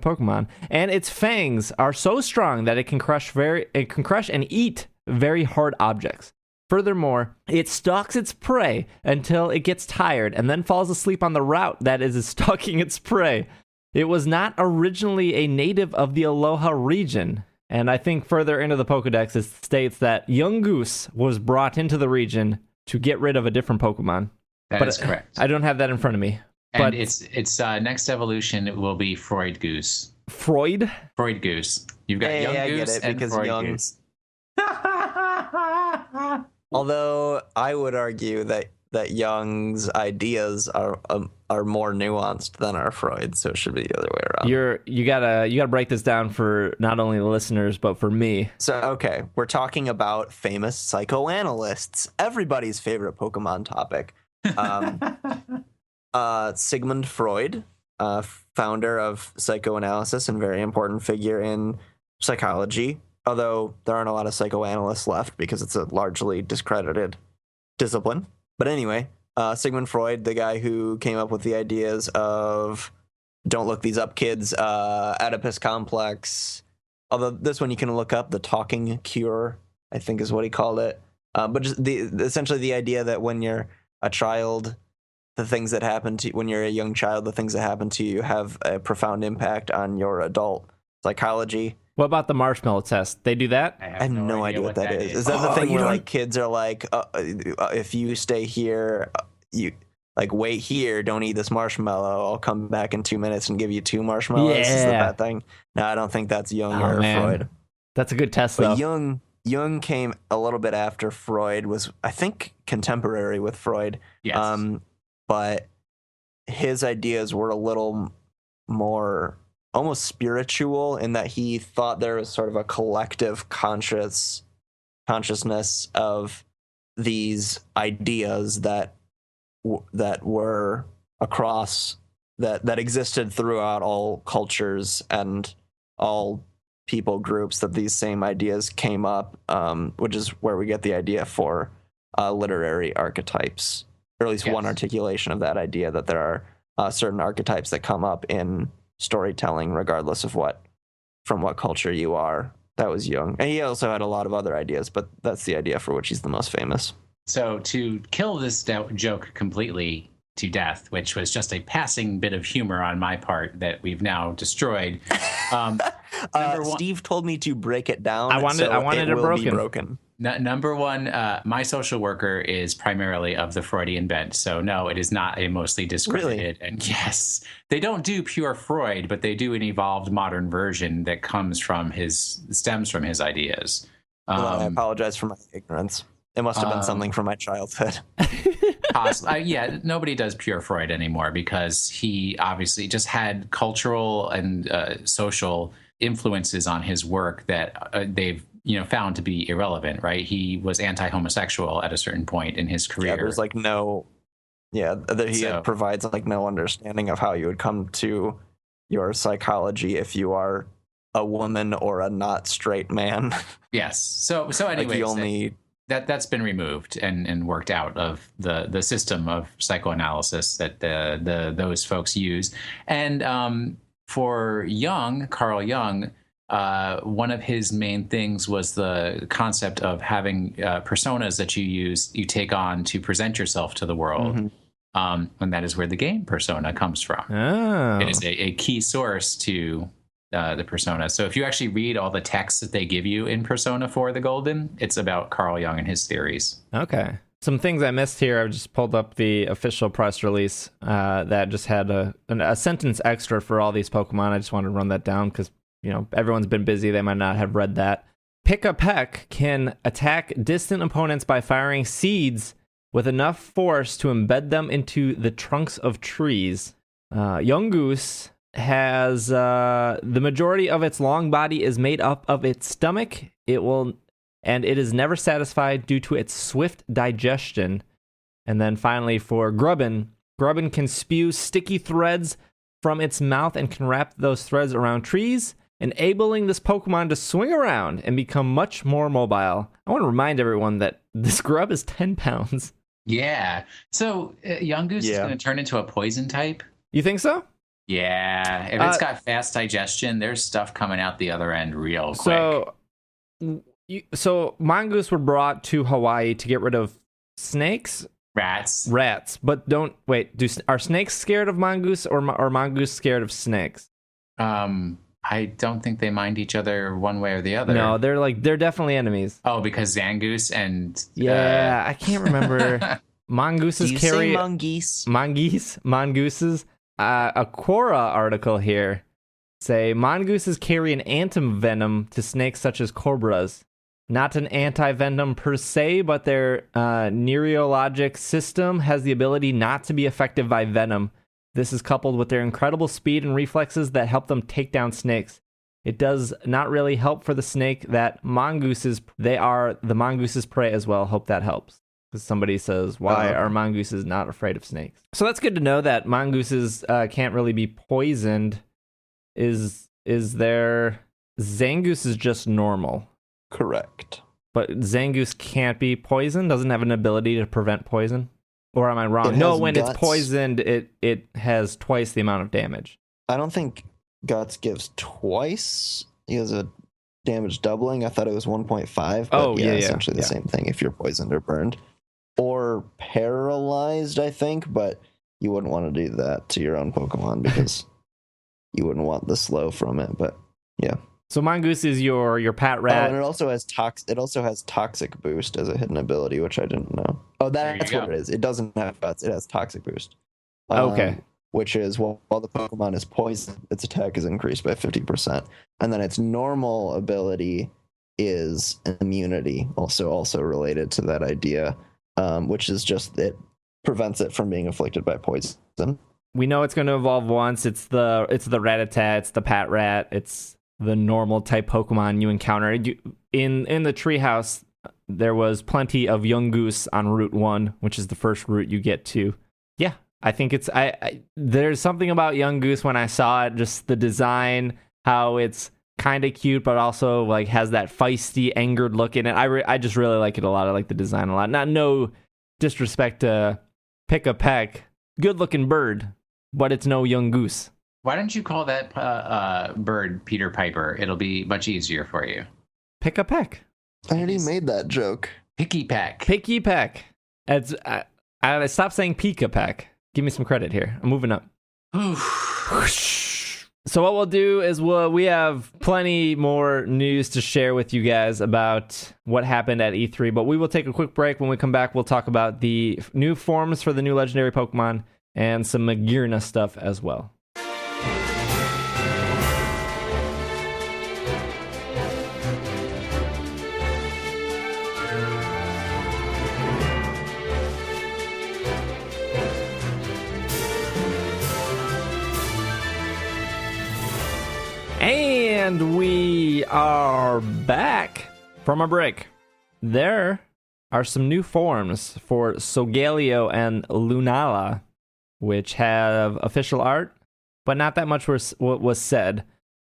Pokemon. And its fangs are so strong that it can crush and eat very hard objects. Furthermore, it stalks its prey until it gets tired and then falls asleep on the route that is stalking its prey. It was not originally a native of the Aloha region. And I think further into the Pokedex it states that Yungoos was brought into the region to get rid of a different Pokemon. That is correct. I don't have that in front of me. And but its next evolution will be Freud Goose. Freud? Freud Goose. You've got Young Goose and Freud Goose. Although I would argue that Young's ideas are more nuanced than our Freud, so it should be the other way around. You gotta break this down for not only the listeners but for me. So okay, we're talking about famous psychoanalysts, everybody's favorite Pokemon topic. Sigmund Freud, founder of psychoanalysis and very important figure in psychology. Although there aren't a lot of psychoanalysts left because it's a largely discredited discipline. But anyway, Sigmund Freud, the guy who came up with the ideas of don't look these up, kids, Oedipus complex. Although this one you can look up, the talking cure, I think is what he called it. But just essentially the idea that when you're a child, the things that happen to you, when you're a young child, the things that happen to you have a profound impact on your adult psychology. What about the Marshmallow Test? They do that? I have no idea what that is. Is that the thing where like kids are like, if you stay here, you like, wait here, don't eat this marshmallow. I'll come back in 2 minutes and give you 2 marshmallows. Yeah. Is that thing? No, I don't think that's Jung or Freud. That's a good test, though. But Jung came a little bit after Freud, was, I think, contemporary with Freud. Yes. But his ideas were a little more almost spiritual in that he thought there was sort of a collective consciousness of these ideas that were across that existed throughout all cultures and all people groups, that these same ideas came up, which is where we get the idea for literary archetypes, or at least one articulation of that idea, that there are certain archetypes that come up in storytelling regardless of from what culture you are. That was Jung. And he also had a lot of other ideas, but that's the idea for which he's the most famous. So to kill this joke completely to death, which was just a passing bit of humor on my part that we've now destroyed. Steve told me to break it down. I wanted it broken. Number one, my social worker is primarily of the Freudian bent, so no, it is not a mostly discredited. Really? And yes, they don't do pure Freud, but they do an evolved modern version that stems from his ideas. I apologize for my ignorance. It must have been something from my childhood. Yeah, nobody does pure Freud anymore because he obviously just had cultural and social influences on his work that they've found to be irrelevant, right? He was anti-homosexual at a certain point in his career. Yeah, there's provides like no understanding of how you would come to your psychology if you are a woman or a not straight man. Yes. So anyways, that's been removed and worked out of the system of psychoanalysis that those folks use. And for Carl Jung, one of his main things was the concept of having personas that you take on to present yourself to the world. Mm-hmm. And that is where the game persona comes from. Oh. It is a key source to the persona. So if you actually read all the texts that they give you in Persona 4 The Golden, it's about Carl Jung and his theories. Okay. Some things I missed here. I just pulled up the official press release that just had a sentence extra for all these Pokemon. I just wanted to run that down because everyone's been busy. They might not have read that. Pikipek can attack distant opponents by firing seeds with enough force to embed them into the trunks of trees. Yungoos has the majority of its long body is made up of its stomach. It is never satisfied due to its swift digestion. And then finally for Grubbin can spew sticky threads from its mouth and can wrap those threads around trees, enabling this Pokemon to swing around and become much more mobile. I want to remind everyone that this grub is 10 pounds. Yeah. So Yungoos is going to turn into a poison type? You think so? Yeah. If it's got fast digestion, there's stuff coming out the other end real quick. So mongoose were brought to Hawaii to get rid of snakes? Rats. But are snakes scared of mongoose or mongoose scared of snakes? I don't think they mind each other one way or the other. No, they're definitely enemies. Oh, because Zangoose and I can't remember. Mongooses carry mongooses. A Quora article here say mongooses carry an antivenom to snakes such as cobras. Not an anti-venom per se, but their neurologic system has the ability not to be affected by venom. This is coupled with their incredible speed and reflexes that help them take down snakes. It does not really help for the snake that they are the mongooses' prey as well. Hope that helps. Because somebody says, why are mongooses not afraid of snakes? So that's good to know that mongooses can't really be poisoned. Is there... Zangoose is just normal. Correct. But Zangoose can't be poisoned? Doesn't have an ability to prevent poison? Or am I wrong? No, when it's poisoned, it has twice the amount of damage. I don't think Guts gives twice. He has a damage doubling. I thought it was 1.5. But essentially the same thing if you're poisoned or burned. Or paralyzed, I think. But you wouldn't want to do that to your own Pokemon because you wouldn't want the slow from it. But yeah. So Mongoose is your pat rat. and it also has toxic boost as a hidden ability, which I didn't know. Oh, that's what it is. It doesn't have guts. It has toxic boost. Okay. Which is while the Pokemon is poisoned, its attack is increased by 50%, and then its normal ability is immunity, also related to that idea, which is just it prevents it from being afflicted by poison. We know it's going to evolve once. It's the Rattata, it's the Pat Rat, it's the normal type Pokemon you encounter. In the treehouse, there was plenty of Yungoos on Route 1, which is the first route you get to. Yeah, I think it's there's something about Yungoos when I saw it, just the design, how it's kind of cute, but also like has that feisty, angered look in it. I just really like it a lot. I like the design a lot. Not no disrespect to Pikipek, good looking bird, but it's no Yungoos. Why don't you call that bird Peter Piper? It'll be much easier for you. Pikipek. I already made that joke. Pikipek. Pikipek. It's I stop saying Pikipek. Give me some credit here. I'm moving up. So what we'll do is we have plenty more news to share with you guys about what happened at E3, but we will take a quick break. When we come back, we'll talk about the new forms for the new legendary Pokemon and some Magearna stuff as well. And we are back from a break. There are some new forms for Solgaleo and Lunala, which have official art, but not that much was said.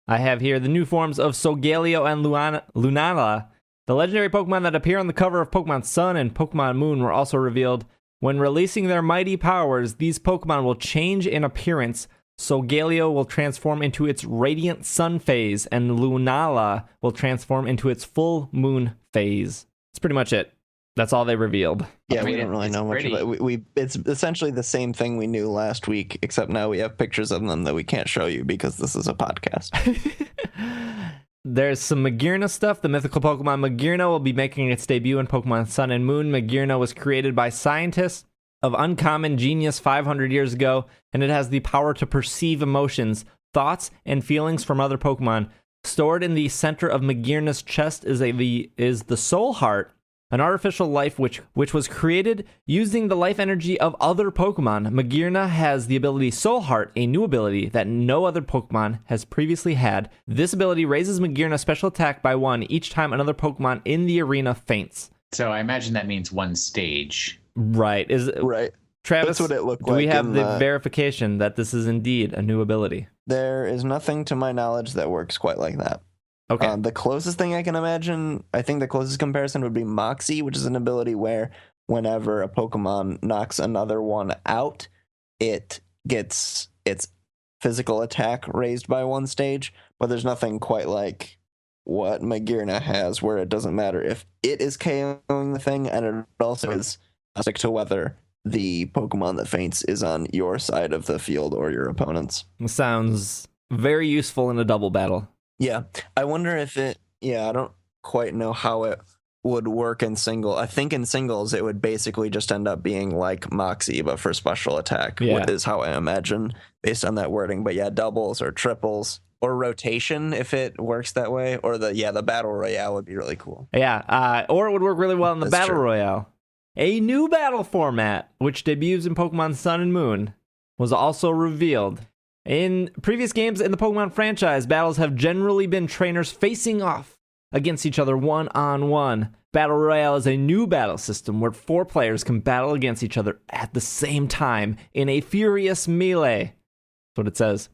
I have here the new forms of Solgaleo and Lunala. The legendary Pokemon that appear on the cover of Pokemon Sun and Pokemon Moon were also revealed. When releasing their mighty powers, these Pokemon will change in appearance. Solgaleo will transform into its Radiant Sun phase, and Lunala will transform into its Full Moon phase. That's pretty much it. That's all they revealed. Yeah, we don't really know much about it. It's essentially the same thing we knew last week, except now we have pictures of them that we can't show you because this is a podcast. There's some Magearna stuff. The mythical Pokemon Magearna will be making its debut in Pokemon Sun and Moon. Magearna was created by scientists of uncommon genius 500 years ago, and it has the power to perceive emotions, thoughts, and feelings from other Pokemon. Stored in the center of Magearna's chest is the Soul Heart, an artificial life which was created using the life energy of other Pokemon. Magearna has the ability Soul Heart, a new ability that no other Pokemon has previously had. This ability raises Magearna's special attack by 1 each time another Pokemon in the arena faints. So I imagine that means one stage. Right. Right. Travis, that's what it looked do like. We have the verification that this is indeed a new ability? There is nothing to my knowledge that works quite like that. Okay. The closest thing I can imagine, I think the closest comparison would be Moxie, which is an ability where whenever a Pokemon knocks another one out, it gets its physical attack raised by 1 stage, but there's nothing quite like what Magearna has, where it doesn't matter if it is KOing the thing, and it also is stick to whether the Pokemon that faints is on your side of the field or your opponent's. Sounds very useful in a double battle. Yeah, I wonder if I don't quite know how it would work in single. I think in singles it would basically just end up being like Moxie, but for special attack, is how I imagine based on that wording. But yeah, doubles or triples or rotation if it works that way, or the Battle Royale would be really cool. Yeah, or it would work really well in the Battle Royale. A new battle format, which debuts in Pokemon Sun and Moon, was also revealed. In previous games in the Pokemon franchise, battles have generally been trainers facing off against each other one-on-one. Battle Royale is a new battle system where 4 players can battle against each other at the same time in a furious melee. That's what it says.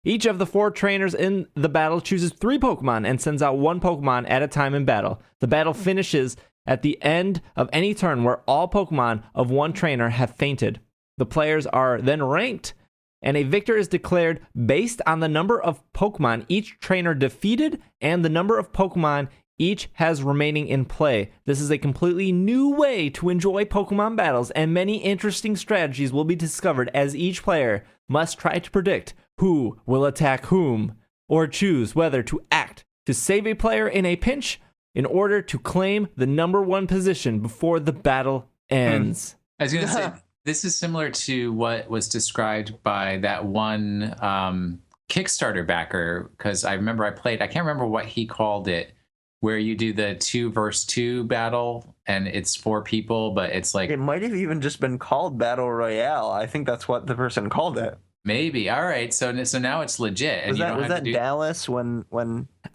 Each of the 4 trainers in the battle chooses 3 Pokemon and sends out 1 Pokemon at a time in battle. The battle finishes at the end of any turn where all Pokemon of 1 trainer have fainted. The players are then ranked, and a victor is declared based on the number of Pokemon each trainer defeated and the number of Pokemon each has remaining in play. This is a completely new way to enjoy Pokemon battles, and many interesting strategies will be discovered as each player must try to predict who will attack whom, or choose whether to act to save a player in a pinch in order to claim the number 1 position before the battle ends. I was going to say, this is similar to what was described by that one Kickstarter backer, because I remember I can't remember what he called it, where you do the 2 versus 2 battle and it's 4 people, but it's like... It might have even just been called Battle Royale. I think that's what the person called it. Maybe. All right. So now it's legit. And was that Dallas when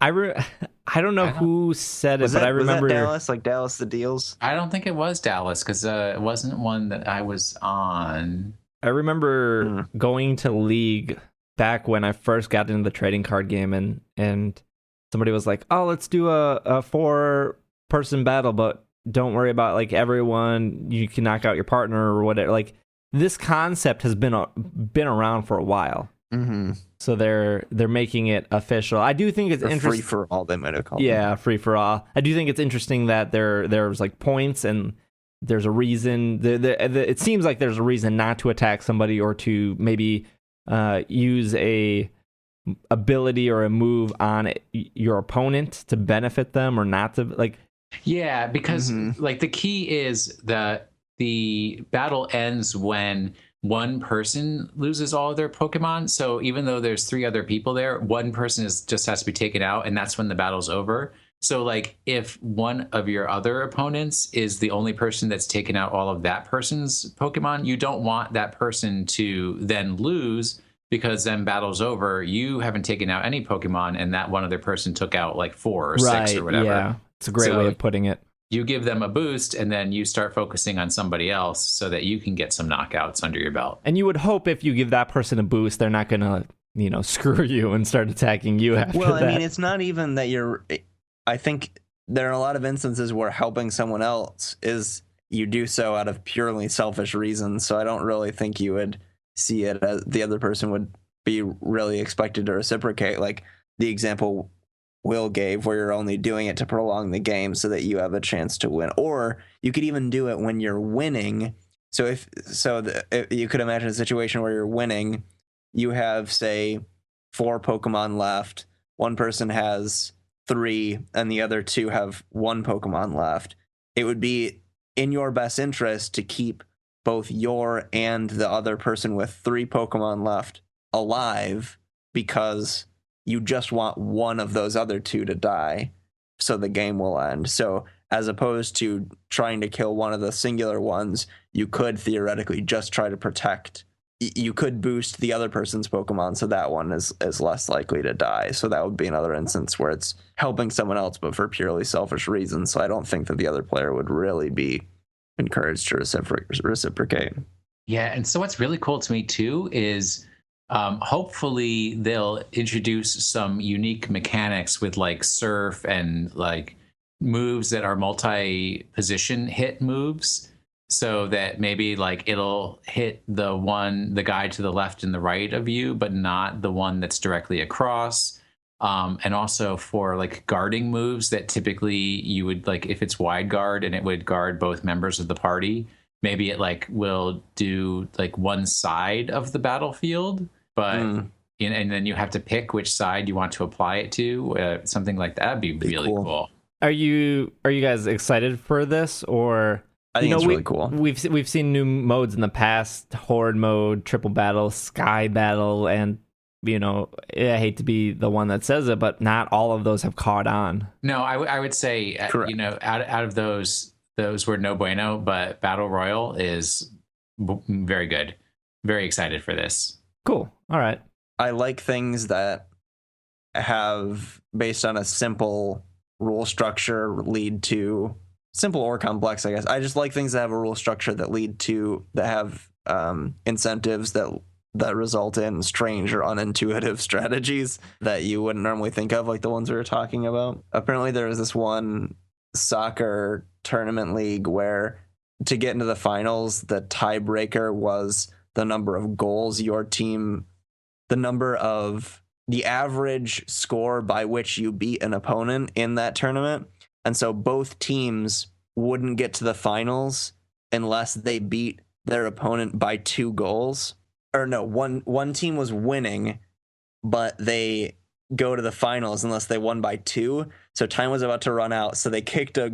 I don't know who said it, but I remember... Was that Dallas, like Dallas the Deals? I don't think it was Dallas, because it wasn't one that I was on. I remember going to League back when I first got into the trading card game, and somebody was like, "Oh, let's do a 4-person battle, but don't worry about like everyone. You can knock out your partner or whatever." Like, this concept has been around for a while. Mm-hmm. So they're making it official. I do think it's interesting. Free for all, they might have called it. Free for all. I do think it's interesting that there's like points and there's a reason. It seems like there's a reason not to attack somebody or to maybe use a ability or a move on your opponent to benefit them or not to, like. Yeah, because like the key is that the battle ends when one person loses all of their Pokemon. So even though there's 3 other people there, one person just has to be taken out, and that's when the battle's over. So like if one of your other opponents is the only person that's taken out all of that person's Pokemon, you don't want that person to then lose, because then battle's over. You haven't taken out any Pokemon, and that one other person took out like 4 or 6 or whatever. Yeah, it's a great way of putting it. You give them a boost, and then you start focusing on somebody else so that you can get some knockouts under your belt. And you would hope if you give that person a boost, they're not going to, screw you and start attacking you after that. Well, I mean, it's not even that I think there are a lot of instances where helping someone else is you do so out of purely selfish reasons. So I don't really think you would see it as the other person would be really expected to reciprocate. Like the example Will gave, where you're only doing it to prolong the game so that you have a chance to win. Or you could even do it when you're winning. So if you could imagine a situation where you're winning, you have, say, 4 Pokemon left. One person has 3, and the other 2 have 1 Pokemon left. It would be in your best interest to keep both your and the other person with 3 Pokemon left alive, because you just want one of those other 2 to die so the game will end. So as opposed to trying to kill one of the singular ones, you could theoretically just try to protect. You could boost the other person's Pokemon so that one is less likely to die. So that would be another instance where it's helping someone else, but for purely selfish reasons. So I don't think that the other player would really be encouraged to reciprocate. Yeah, and so what's really cool to me too is hopefully they'll introduce some unique mechanics with like surf and like moves that are multi-position hit moves, so that maybe like it'll hit the guy to the left and the right of you, but not the one that's directly across. And also for like guarding moves that typically you would, like if it's wide guard and it would guard both members of the party, maybe it like will do like one side of the battlefield, but and then you have to pick which side you want to apply it to. Something like that would be really cool. Are you guys excited for this? Or I think it's really cool. We've seen new modes in the past: Horde mode, Triple Battle, Sky Battle, and I hate to be the one that says it, but not all of those have caught on. No, I would say out of those were no bueno, but Battle Royale is very good. Very excited for this. Cool. All right. I like things that have, based on a simple rule structure, lead to simple or complex, I guess. I just like things that have a rule structure that have incentives that result in strange or unintuitive strategies that you wouldn't normally think of, like the ones we were talking about. Apparently there was this one soccer tournament league where to get into the finals, the tiebreaker was the number of goals your team, the average score by which you beat an opponent in that tournament. And so both teams wouldn't get to the finals unless they beat their opponent by 2 goals. Or no, one team was winning, but they go to the finals unless they won by 2. So time was about to run out. So they kicked the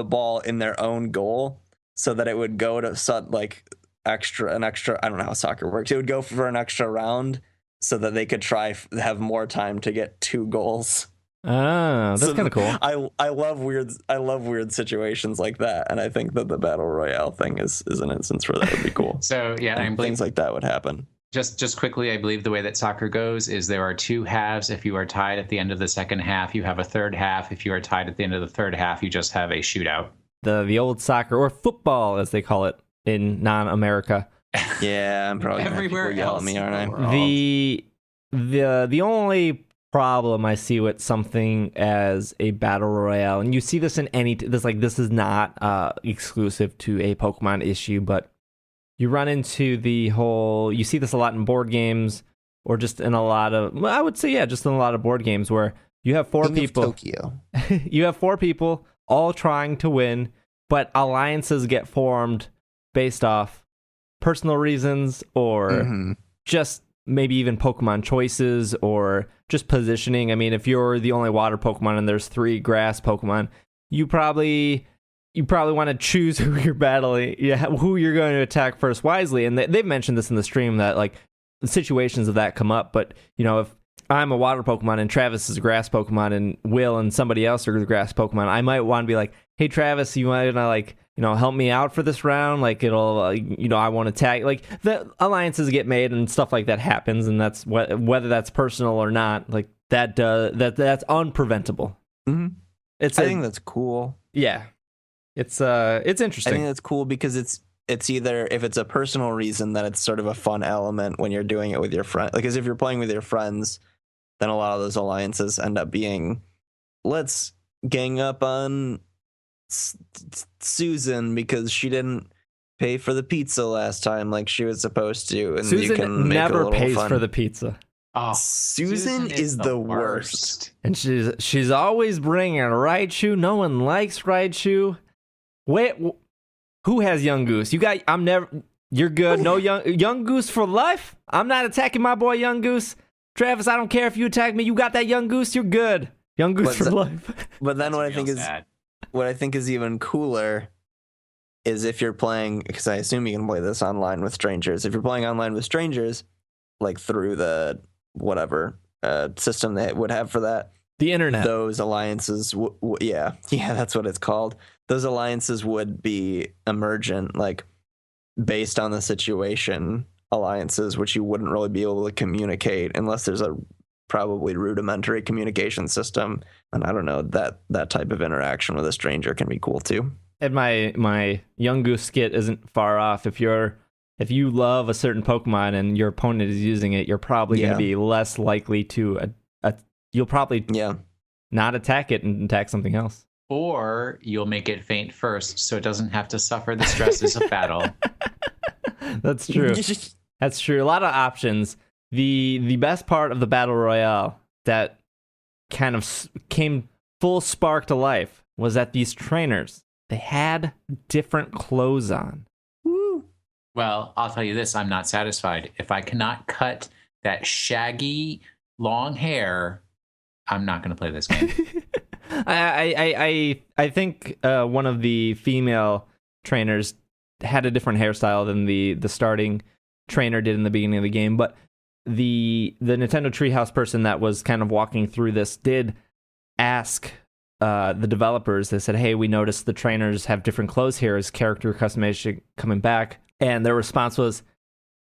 ball in their own goal so that it would go to like an extra. I don't know how soccer works. It would go for an extra round so that they could have more time to get 2 goals. Oh, that's kind of cool. I love weird situations like that, and I think that the battle royale thing is an instance where that would be cool. So yeah, and things like that would happen. Just quickly, I believe the way that soccer goes is there are 2 halves. If you are tied at the end of the second half, you have a third half. If you are tied at the end of the third half, you just have a shootout. The old soccer, or football as they call it in non-America. Yeah, I'm probably everywhere yell at me, aren't I? The only problem I see with something as a battle royale, and you see this in this is not exclusive to a Pokemon issue, but you run into you see this a lot in board games, or just in a lot of, I would say, yeah, just in a lot of board games where you have 4 people. Tokyo. You have 4 people all trying to win, but alliances get formed based off personal reasons, or just maybe even Pokemon choices, or just positioning. I mean, if you're the only water Pokemon and there's 3 grass Pokemon, you probably want to choose who you're battling, who you're going to attack first wisely. And they've mentioned this in the stream that like situations of that come up. But if I'm a water Pokemon and Travis is a grass Pokemon, and Will and somebody else are the grass Pokemon, I might want to be like, hey Travis, you want to help me out for this round? Like it'll I want to tag. Like the alliances get made and stuff like that happens, and that's whether that's personal or not. Like that's unpreventable. Mm-hmm. I think that's cool. Yeah. It's interesting. I think that's cool because it's either, if it's a personal reason, that it's sort of a fun element when you're doing it with your friend. Because if you're playing with your friends, then a lot of those alliances end up being, let's gang up on Susan because she didn't pay for the pizza last time like she was supposed to, and Susan you can make never a little pays fun. for the pizza. Oh, Susan is the worst. And she's always bringing Raichu. No one likes Raichu. Wait, who has Yungoos? You're good. No Yungoos for life. I'm not attacking my boy Yungoos. Travis, I don't care if you attack me. You got that Yungoos. You're good. Yungoos for life. But then what I think is even cooler is if you're playing, because I assume you can play this online with strangers. If you're playing online with strangers, like through the whatever system they would have for that, the internet, those alliances, yeah, that's what it's called. Those alliances would be emergent, like based on the situation alliances, which you wouldn't really be able to communicate unless there's a probably rudimentary communication system. And I don't know, that type of interaction with a stranger can be cool too. And my Yungoos skit isn't far off. If you love a certain Pokemon and your opponent is using it, you're probably going to be less likely to you'll probably not attack it and attack something else. Or you'll make it faint first so it doesn't have to suffer the stresses of battle. That's true. That's true. A lot of options. The best part of the Battle Royale that kind of came full spark to life was that these trainers, they had different clothes on. Woo. Well, I'll tell you this, I'm not satisfied. If I cannot cut that shaggy long hair, I'm not going to play this game. I think one of the female trainers had a different hairstyle than the starting trainer did in the beginning of the game, but the Nintendo Treehouse person that was kind of walking through this did ask the developers. They said, hey, we noticed the trainers have different clothes here. Is character customization coming back? And their response was,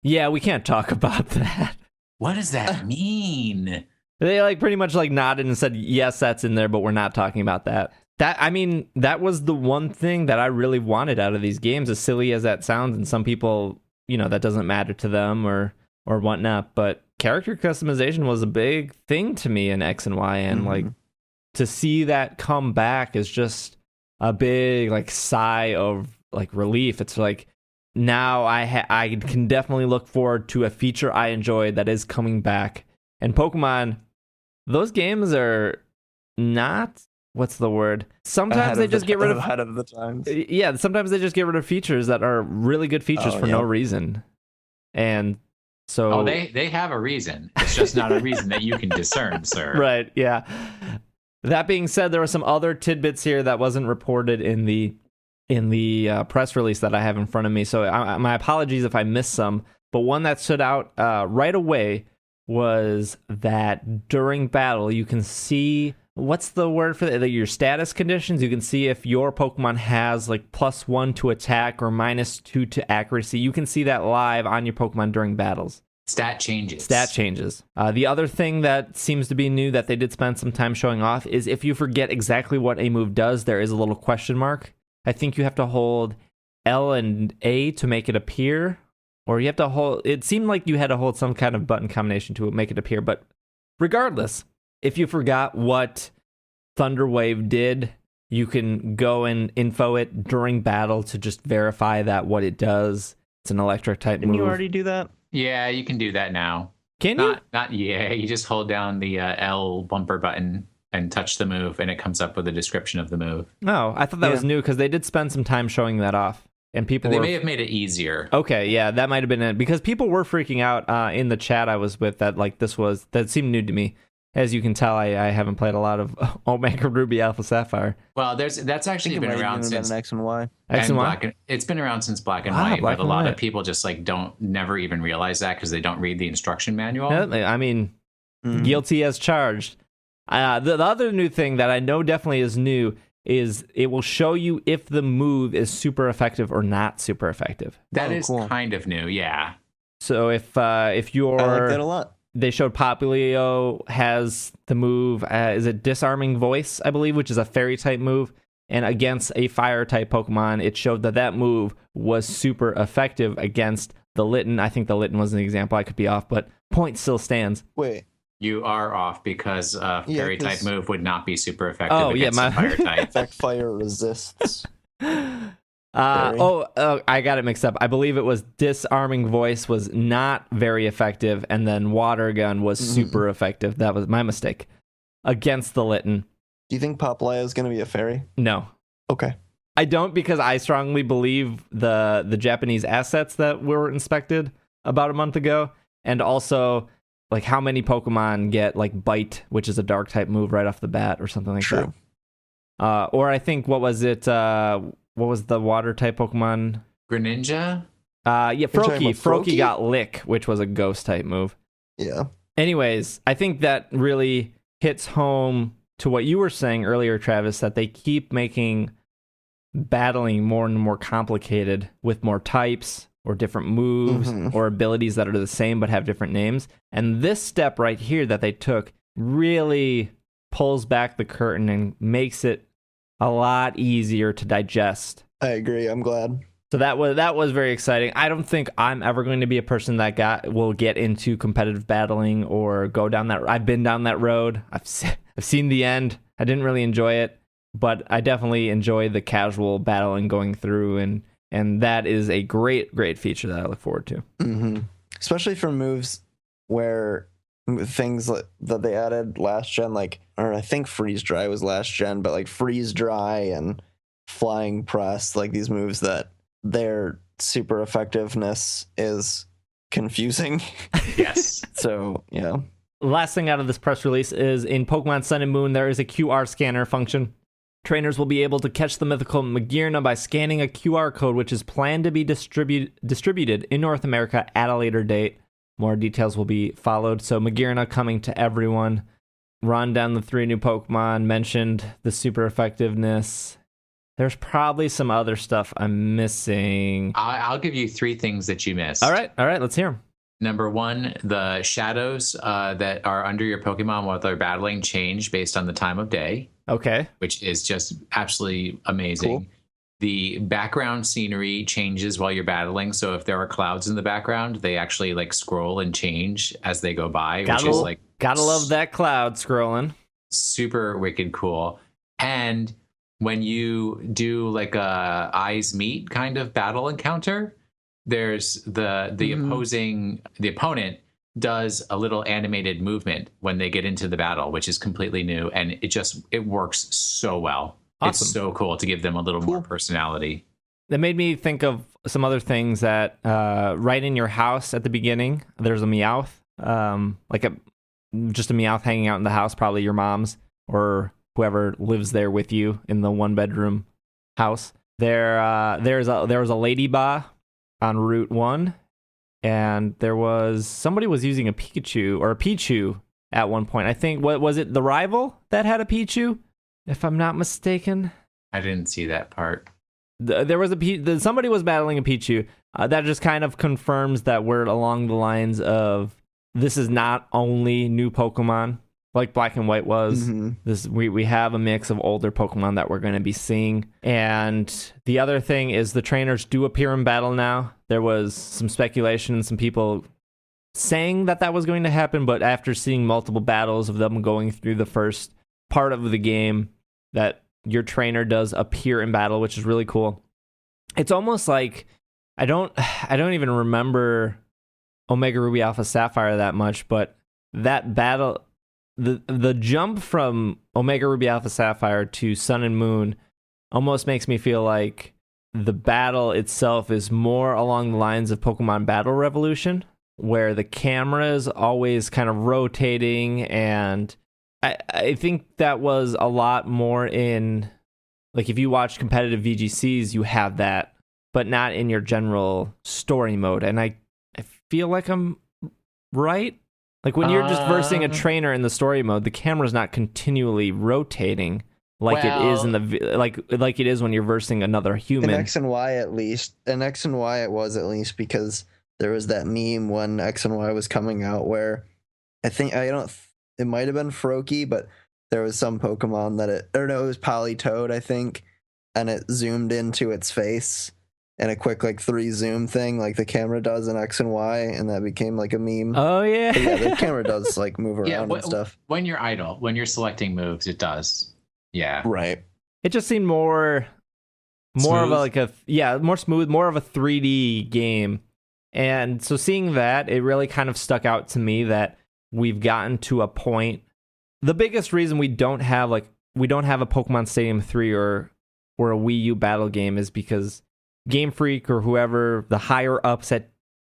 yeah, we can't talk about that. What does that mean? They pretty much nodded and said, yes, that's in there, but we're not talking about that. That was the one thing that I really wanted out of these games, as silly as that sounds. And some people, that doesn't matter to them or whatnot. But character customization was a big thing to me in X and Y. And to see that come back is just a big sigh of relief. It's now I can definitely look forward to a feature I enjoyed that is coming back. And Pokemon, those games are not, what's the word? Sometimes they just get rid of ahead of the times. Yeah, sometimes they just get rid of features that are really good features for no reason. And So they have a reason. It's just not a reason that you can discern, sir. Right, yeah. That being said, there were some other tidbits here that wasn't reported in the press release that I have in front of me. So my apologies if I missed some. But one that stood out right away was that during battle, you can see, what's the word for that? Your status conditions. You can see if your Pokemon has like +1 to attack or -2 to accuracy. You can see that live on your Pokemon during battles. Stat changes. The other thing that seems to be new that they did spend some time showing off is if you forget exactly what a move does, there is a little question mark. I think you have to hold L and A to make it appear. Or you have to hold, it seemed like you had to hold some kind of button combination to make it appear. But regardless, if you forgot what Thunder Wave did, you can go and info it during battle to just verify that what it does. It's an electric type move. Didn't you already do that? Yeah, you can do that now. Can you? You just hold down the L bumper button and touch the move, and it comes up with a description of the move. No, I thought that was new because they did spend some time showing that off. And people may have made it easier. Okay, yeah, that might have been it. Because people were freaking out in the chat I was with that that seemed new to me. As you can tell, I haven't played a lot of Omega Ruby Alpha Sapphire. Well, that's actually been around since X and Y. X and Y? It's been around since Black and White, but a lot of people just like never even realize that because they don't read the instruction manual. Yeah, I mean, guilty as charged. The other new thing that I know definitely is new is it will show you if the move is super effective or not super effective. That is cool. Kind of new, yeah. So if you're, I like that a lot. They showed Popplio has the move, is it Disarming Voice, I believe, which is a fairy type move, and against a fire type Pokemon, it showed that move was super effective against the Litten. I think the Litten was an example. I could be off, but point still stands. Wait. You are off because a fairy type move would not be super effective against a fire type. Effect fire resists. I got it mixed up. I believe it was Disarming Voice was not very effective, and then Water Gun was super effective. That was my mistake. Against the Litten. Do you think Popplio is going to be a fairy? No. Okay. I don't, because I strongly believe the Japanese assets that were inspected about a month ago, and also like how many Pokemon get like Bite, which is a dark type move right off the bat or something like that. Or I think, what was it? What was the water type Pokemon? Greninja? Froakie got Lick, which was a ghost type move. Yeah. Anyways, I think that really hits home to what you were saying earlier, Travis, that they keep making battling more and more complicated with more types or different moves or abilities that are the same but have different names. And this step right here that they took really pulls back the curtain and makes it a lot easier to digest. I agree. I'm glad. So that was very exciting. I don't think I'm ever going to be a person that will get into competitive battling or go down that. I've been down that road. I've seen the end. I didn't really enjoy it, but I definitely enjoy the casual battling going through, and that is a great feature that I look forward to. Especially for moves where things that they added last gen, or I think Freeze Dry was last gen, but like Freeze Dry and Flying Press, like these moves that their super effectiveness is confusing. Yes. So, yeah. Last thing out of this press release is in Pokemon Sun and Moon, there is a QR scanner function. Trainers will be able to catch the mythical Magearna by scanning a QR code, which is planned to be distributed in North America at a later date. More details will be followed. So Magearna coming to everyone. Run down the 3 new Pokemon, mentioned the super effectiveness. There's probably some other stuff I'm missing. I'll give you 3 things that you missed. All right, let's hear them. Number 1, the shadows that are under your Pokemon while they're battling change based on the time of day. Okay. Which is just absolutely amazing. Cool. The background scenery changes while you're battling. So if there are clouds in the background, they actually like scroll and change as they go by, which is like... Gotta love that cloud scrolling. Super wicked cool. And when you do like a eyes meet kind of battle encounter, there's the opponent does a little animated movement when they get into the battle, which is completely new, and it works so well. Awesome. It's so cool to give them a little more personality. that made me think of some other things that right in your house at the beginning, there's a Meowth, just a Meowth hanging out in the house, probably your mom's or whoever lives there with you in the 1-bedroom house. There was a Ladybah on Route 1, and somebody was using a Pikachu or a Pichu at one point. I think, what was it, the rival that had a Pichu, if I'm not mistaken? I didn't see that part. There was somebody was battling a Pichu. That just kind of confirms that we're along the lines of, this is not only new Pokemon like Black and White was. Mm-hmm. We have a mix of older Pokemon that we're going to be seeing. And the other thing is the trainers do appear in battle now. There was some speculation and some people saying that was going to happen, but after seeing multiple battles of them going through the first part of the game, that your trainer does appear in battle, which is really cool. It's almost like I don't even remember Omega Ruby Alpha Sapphire that much, but that battle, the jump from Omega Ruby Alpha Sapphire to Sun and Moon almost makes me feel like the battle itself is more along the lines of Pokemon Battle Revolution, where the camera is always kind of rotating, and I think that was a lot more in, like, if you watch competitive VGCs, you have that, but not in your general story mode. And I feel like I'm right. Like, when you're just versing a trainer in the story mode, the camera's not continually rotating like it is in the like it is when you're versing another human. In X and Y at least. In X and Y it was, at least, because there was that meme when X and Y was coming out where it might have been Froakie, but there was some Pokemon it was Politoed, I think, and it zoomed into its face in a quick 3 zoom thing like the camera does in X and Y, and that became like a meme. Oh yeah. But yeah, the camera does move around and stuff. When you're idle, when you're selecting moves, it does. Yeah. Right. It just seemed more smooth. of more smooth, more of a 3D game. And so seeing that, it really kind of stuck out to me that we've gotten to a point. The biggest reason we don't have a Pokemon Stadium 3 or a Wii U battle game is because Game Freak or whoever, the higher ups at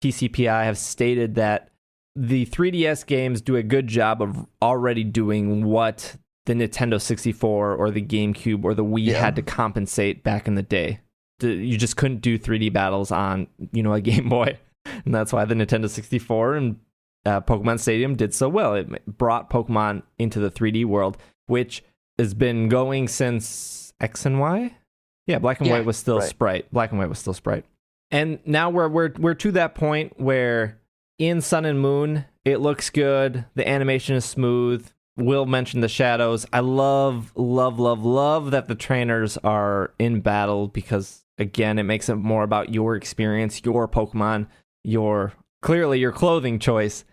TCPI, have stated that the 3DS games do a good job of already doing what the Nintendo 64 or the GameCube or the Wii had to compensate back in the day. You just couldn't do 3D battles on, a Game Boy. And that's why the Nintendo 64 and Pokemon Stadium did so well. It brought Pokemon into the 3D world, which has been going since X and Y. Yeah, Black and White was still Sprite. Black and White was still Sprite. And now we're to that point where in Sun and Moon, it looks good. The animation is smooth. Will mentioned the shadows. I love that the trainers are in battle, because again, it makes it more about your experience, your Pokemon, your clothing choice.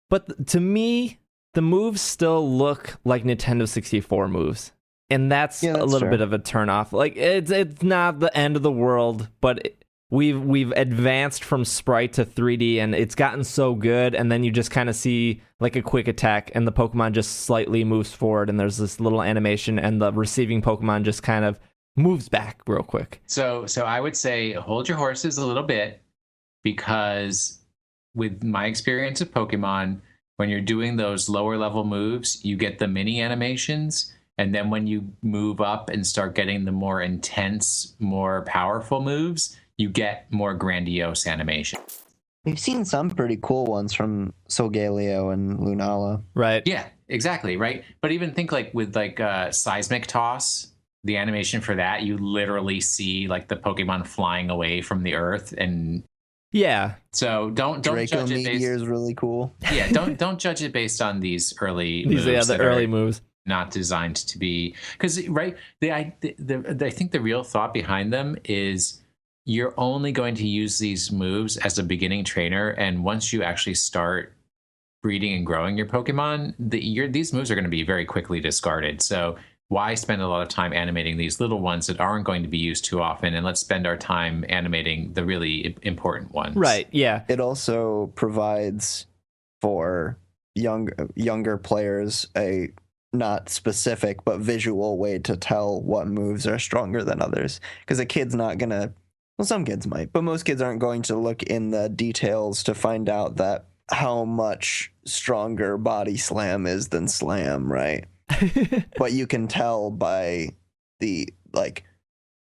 But to me, the moves still look like Nintendo 64 moves. And that's a little bit of a turnoff. Like, it's not the end of the world, but we've advanced from Sprite to 3D, and it's gotten so good. And then you just kind of see like a quick attack, and the Pokemon just slightly moves forward, and there's this little animation, and the receiving Pokemon just kind of moves back real quick. So I would say hold your horses a little bit, because with my experience of Pokemon, when you're doing those lower level moves, you get the mini animations. And then when you move up and start getting the more intense, more powerful moves, you get more grandiose animation. We've seen some pretty cool ones from Solgaleo and Lunala. Right. Yeah, exactly. Right. But even think with Seismic Toss, the animation for that, you literally see like the Pokemon flying away from the earth. And yeah. So don't Draco judge it Meteor is really cool. Yeah, don't judge it based on these early moves. The early moves. Not designed to be, because I think the real thought behind them is you're only going to use these moves as a beginning trainer, and once you actually start breeding and growing your Pokemon, these moves are going to be very quickly discarded. So why spend a lot of time animating these little ones that aren't going to be used too often, and let's spend our time animating the really important ones. Right. Yeah. It also provides for younger players a not specific but visual way to tell what moves are stronger than others, because a kid's not gonna Well, some kids might, but most kids aren't going to look in the details to find out that how much stronger Body Slam is than Slam, right? But you can tell by the, like,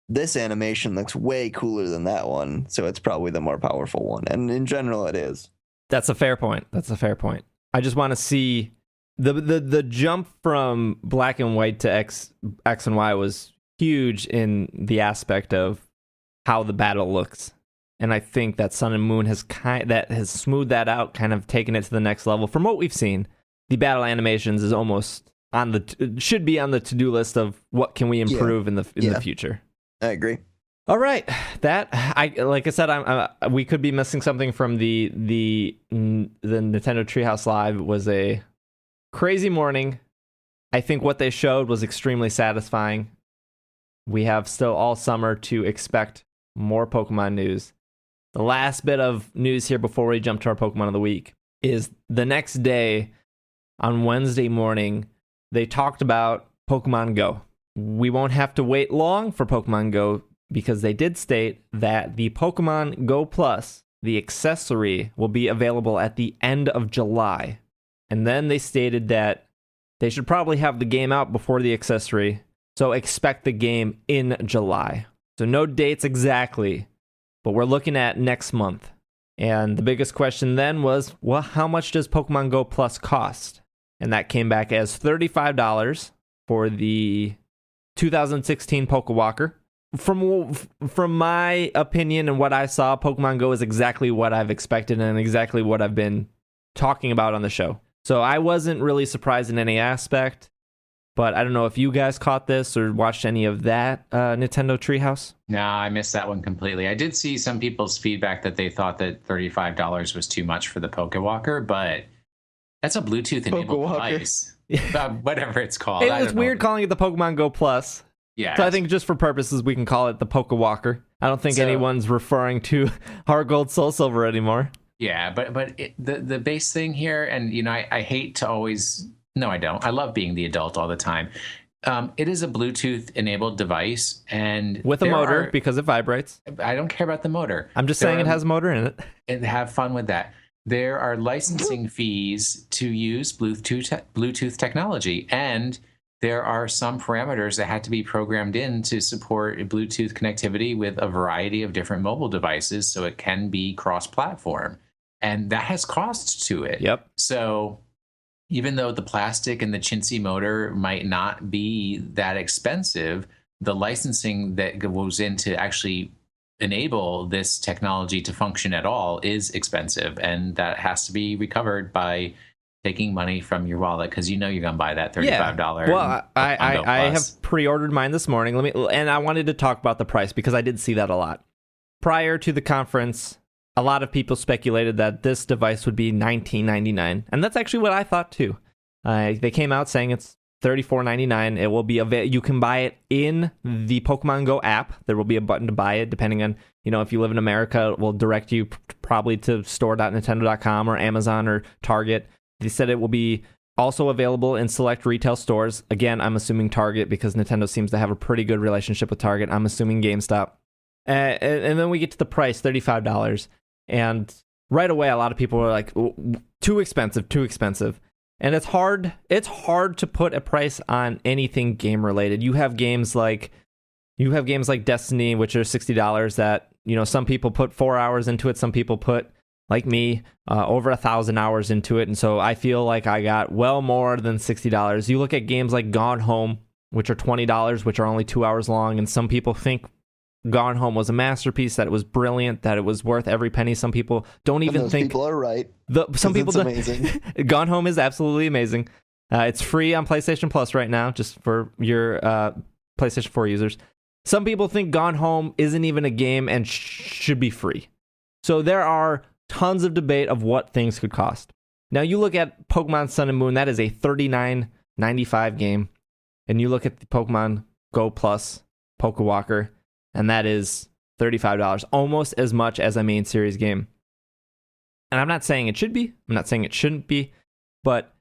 this animation looks way cooler than that one, so it's probably the more powerful one. And in general, it is. That's a fair point. I just want to see the jump from black and white to X and Y was huge in the aspect of how the battle looks. And I think that Sun and Moon has smoothed that out, kind of taken it to the next level. From what we've seen, the battle animations is almost should be on the to-do list of what can we improve in the future. I agree. All right, like I said, we could be missing something from the Nintendo Treehouse Live. It was a crazy morning. I think what they showed was extremely satisfying. We have still all summer to expect more Pokemon news. The last bit of news here before we jump to our Pokemon of the week is the next day, on Wednesday morning, they talked about Pokemon Go. We won't have to wait long for Pokemon Go because they did state that the Pokemon Go Plus, the accessory, will be available at the end of July. And then they stated that they should probably have the game out before the accessory, so expect the game in July. So no dates exactly, but we're looking at next month. And the biggest question then was, well, how much does Pokemon Go Plus cost? And that came back as $35 for the 2016 Pokewalker. From my opinion and what I saw, Pokemon Go is exactly what I've expected and exactly what I've been talking about on the show. So I wasn't really surprised in any aspect, but I don't know if you guys caught this or watched any of that Nintendo Treehouse. No, I missed that one completely. I did see some people's feedback that they thought that $35 was too much for the Pokewalker, but that's a Bluetooth-enabled device. Whatever it's called. It was weird calling it the Pokemon Go Plus. Yeah. So I think just for purposes, we can call it the Pokewalker. I don't think anyone's referring to Heart Gold Soul Silver anymore. Yeah, but the base thing here, and I hate to always. No, I don't. I love being the adult all the time. It is a Bluetooth-enabled device, and with a motor because it vibrates. I don't care about the motor. I'm just saying it has a motor in it. And have fun with that. There are licensing fees to use Bluetooth technology, and there are some parameters that had to be programmed in to support Bluetooth connectivity with a variety of different mobile devices, so it can be cross-platform, and that has costs to it. Yep. So even though the plastic and the chintzy motor might not be that expensive, the licensing that goes into actually enable this technology to function at all is expensive, and that has to be recovered by taking money from your wallet because you're going to buy that $35. Well, I have pre-ordered mine this morning. And I wanted to talk about the price because I did see that a lot. Prior to the conference, a lot of people speculated that this device would be $19.99, and that's actually what I thought too. They came out saying it's $34.99. It will be you can buy it in the Pokemon Go app. There will be a button to buy it, depending on if you live in America. It will direct you probably to store.nintendo.com or Amazon or Target. They said it will be also available in select retail stores. Again, I'm assuming Target because Nintendo seems to have a pretty good relationship with Target. I'm assuming GameStop. And then we get to the price, $35. And right away, a lot of people are like, too expensive. And it's hard to put a price on anything game related. You have games like Destiny, which are $60 that, some people put 4 hours into it. Some people put, like me, over 1,000 hours into it. And so I feel like I got well more than $60. You look at games like Gone Home, which are $20, which are only 2 hours long. And some people think Gone Home was a masterpiece, that it was brilliant, that it was worth every penny. Some people don't even think. People are right. Some people don't. Amazing. Gone Home is absolutely amazing. It's free on PlayStation Plus right now, just for your PlayStation 4 users. Some people think Gone Home isn't even a game and should be free. So there are tons of debate of what things could cost. Now you look at Pokemon Sun and Moon, that is a $39.95 game. And you look at the Pokemon Go Plus Pokewalker, and that is $35, almost as much as a main series game. And I'm not saying it should be, I'm not saying it shouldn't be, but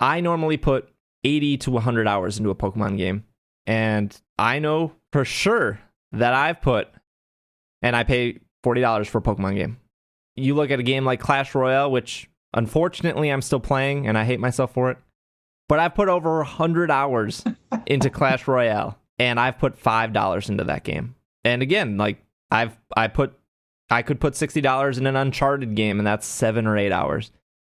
I normally put 80 to 100 hours into a Pokemon game. And I know for sure that I've put and I pay $40 for a Pokemon game. You look at a game like Clash Royale, which unfortunately I'm still playing, and I hate myself for it. But I've put over 100 hours into Clash Royale, and I've put $5 into that game. And again, like I could put $60 in an Uncharted game, and that's 7 or 8 hours.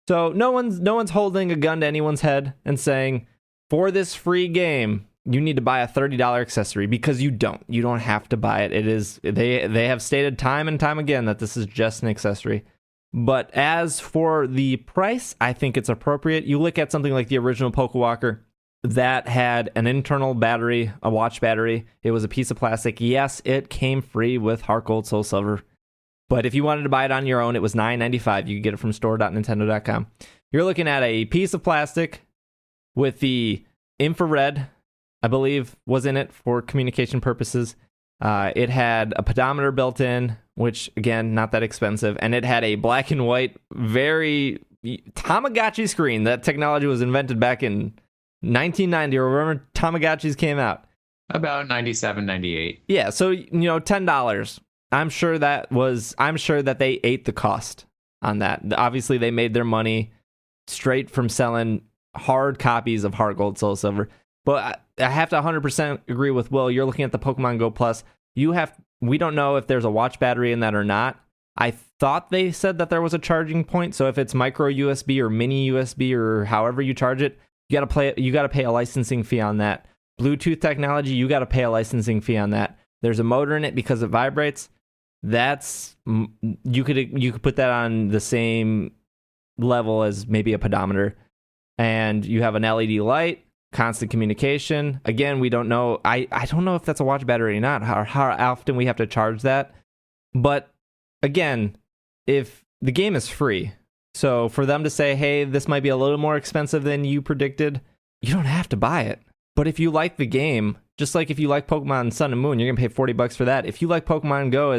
So no one's holding a gun to anyone's head and saying, for this free game, you need to buy a $30 accessory, because you don't. You don't have to buy it. It is they have stated time and time again that this is just an accessory. But as for the price, I think it's appropriate. You look at something like the original Pokewalker that had an internal battery, a watch battery. It was a piece of plastic. Yes, it came free with Heart Gold, Soul Silver. But if you wanted to buy it on your own, it was $9.95. You could get it from store.nintendo.com. You're looking at a piece of plastic with the infrared, I believe, was in it for communication purposes. It had a pedometer built in, which, again, not that expensive. And it had a black and white, very Tamagotchi screen. That technology was invented back in 1990, or remember Tamagotchis came out. About 97, 98. Yeah, so, $10. I'm sure that they ate the cost on that. Obviously, they made their money straight from selling hard copies of Heart Gold, Soul Silver. But I have to 100% agree with Will. You're looking at the Pokemon Go Plus. We don't know if there's a watch battery in that or not. I thought they said that there was a charging point. So if it's micro USB or mini USB or however you charge it, you got to pay a licensing fee on that. Bluetooth technology, you got to pay a licensing fee on that. There's a motor in it because it vibrates. You could put that on the same level as maybe a pedometer. And you have an LED light, constant communication. Again, we don't know. I don't know if that's a watch battery or not, how often we have to charge that. But again, if the game is free, so for them to say, hey, this might be a little more expensive than you predicted, you don't have to buy it. But if you like the game, just like if you like Pokemon Sun and Moon, you're going to pay $40 for that. If you like Pokemon Go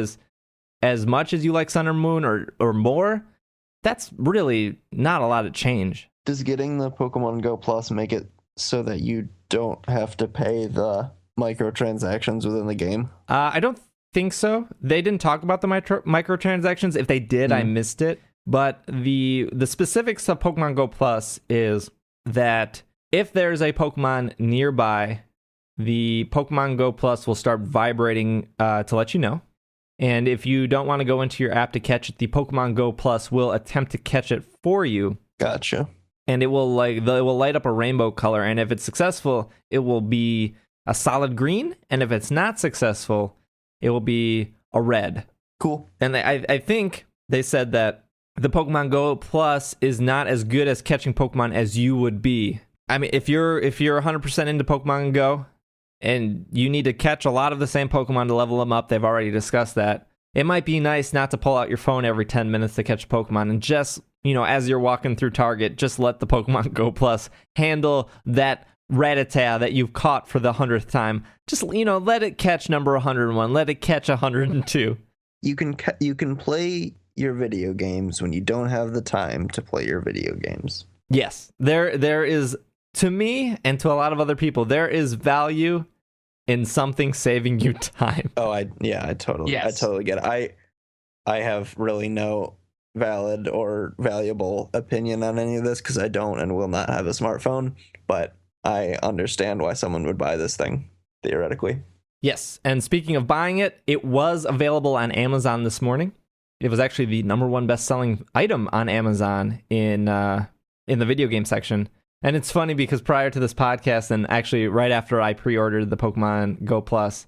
as much as you like Sun or Moon or more, that's really not a lot of change. Does getting the Pokemon Go Plus make it so that you don't have to pay the microtransactions within the game? I don't think so. They didn't talk about the microtransactions. If they did, I missed it. But the specifics of Pokemon Go Plus is that if there's a Pokemon nearby, the Pokemon Go Plus will start vibrating to let you know. And if you don't want to go into your app to catch it, the Pokemon Go Plus will attempt to catch it for you. Gotcha. And it will light up a rainbow color. And if it's successful, it will be a solid green. And if it's not successful, it will be a red. Cool. And I think they said that the Pokemon Go Plus is not as good as catching Pokemon as you would be. I mean, if you're 100% into Pokemon Go and you need to catch a lot of the same Pokemon to level them up, they've already discussed that. It might be nice not to pull out your phone every 10 minutes to catch a Pokemon and just, as you're walking through Target, just let the Pokemon Go Plus handle that Rattata that you've caught for the 100th time. Just, let it catch number 101. Let it catch 102. You can play your video games when you don't have the time to play your video games. Yes. There is, to me and to a lot of other people, there is value in something saving you time. Oh, I totally get it. I have really no valid or valuable opinion on any of this because I don't and will not have a smartphone, but I understand why someone would buy this thing, theoretically. Yes, and speaking of buying it, it was available on Amazon this morning. It was actually the #1 best-selling item on Amazon in the video game section. And it's funny because prior to this podcast, and actually right after I pre-ordered the Pokemon Go Plus,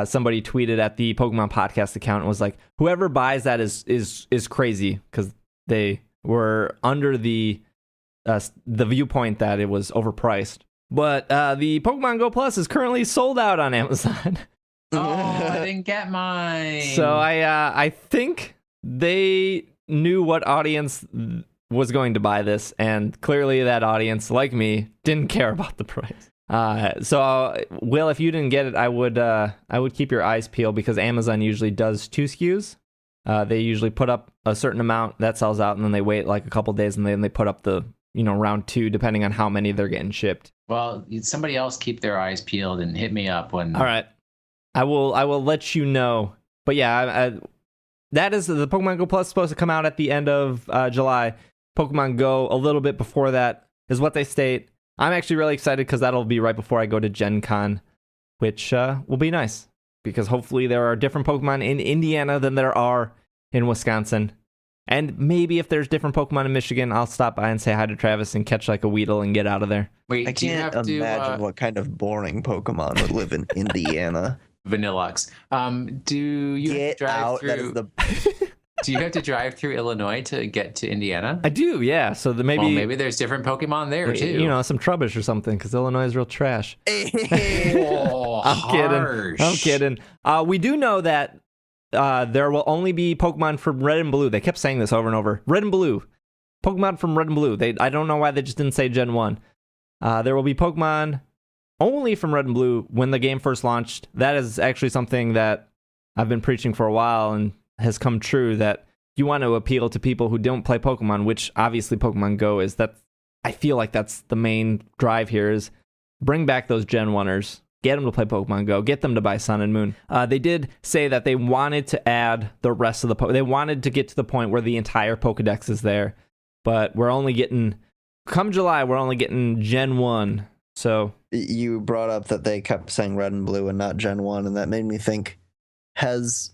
somebody tweeted at the Pokemon Podcast account and was like, "Whoever buys that is crazy," because they were under the viewpoint that it was overpriced. But the Pokemon Go Plus is currently sold out on Amazon. Oh, I didn't get mine. So I think they knew what audience was going to buy this, and clearly that audience, like me, didn't care about the price. So Will, if you didn't get it, I would keep your eyes peeled because Amazon usually does 2 SKUs. They usually put up a certain amount that sells out, and then they wait like a couple days, and then they put up the round 2, depending on how many they're getting shipped. Well, somebody else keep their eyes peeled and hit me up when. All right, I will let you know. But yeah, that is the Pokemon Go Plus supposed to come out at the end of July. Pokemon Go a little bit before that is what they state. I'm actually really excited because that'll be right before I go to Gen Con, which will be nice because hopefully there are different Pokemon in Indiana than there are in Wisconsin. And maybe if there's different Pokemon in Michigan, I'll stop by and say hi to Travis and catch like a Weedle and get out of there. Wait, I can't imagine what kind of boring Pokemon would live in Indiana. Vanillux. Do you have to drive through? That is the... Do you have to drive through Illinois to get to Indiana? I do, yeah. So maybe there's different Pokemon there too. You know, some Trubbish or something, because Illinois is real trash. Oh, I'm kidding. We do know that there will only be Pokemon from Red and Blue. They kept saying this over and over. Red and Blue. Pokemon from Red and Blue. I don't know why they just didn't say Gen 1. There will be Pokemon only from Red and Blue when the game first launched. That is actually something that I've been preaching for a while and has come true, that you want to appeal to people who don't play Pokemon, which obviously Pokemon Go is. That I feel like that's the main drive here, is bring back those Gen 1ers, get them to play Pokemon Go, get them to buy Sun and Moon. They did say that they wanted to add the rest of the they wanted to get to the point where the entire Pokedex is there, but we're only getting, come July, we're only getting Gen 1. So you brought up that they kept saying Red and Blue and not Gen 1, and that made me think, has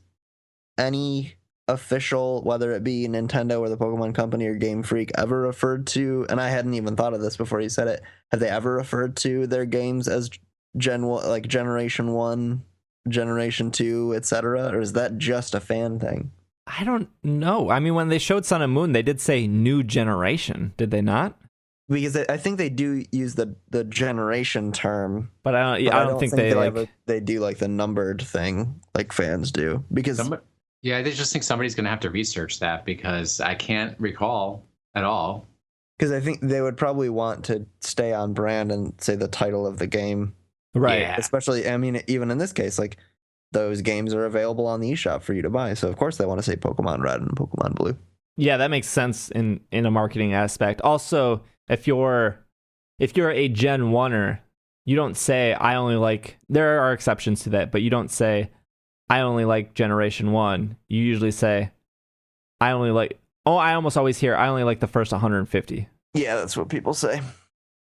any official, whether it be Nintendo or the Pokemon Company or Game Freak, ever referred to, and I hadn't even thought of this before you said it, have they ever referred to their games as Gen 1, like Generation 1, Generation 2, etc., or is that just a fan thing? I don't know. I mean, when they showed Sun and Moon, they did say new generation, did they not? Because I think they do use the generation term, but I don't think they do like the numbered thing like fans do. Because I just think somebody's going to have to research that, because I can't recall at all. Because I think they would probably want to stay on brand and say the title of the game, right? Yeah. Especially, I mean, even in this case, like those games are available on the eShop for you to buy, so of course they want to say Pokemon Red and Pokemon Blue. Yeah, that makes sense in a marketing aspect. Also, if you're a Gen 1er, you don't say I only like, there are exceptions to that, but you don't say I only like Generation 1. You usually say I almost always hear I only like the first 150. Yeah, that's what people say.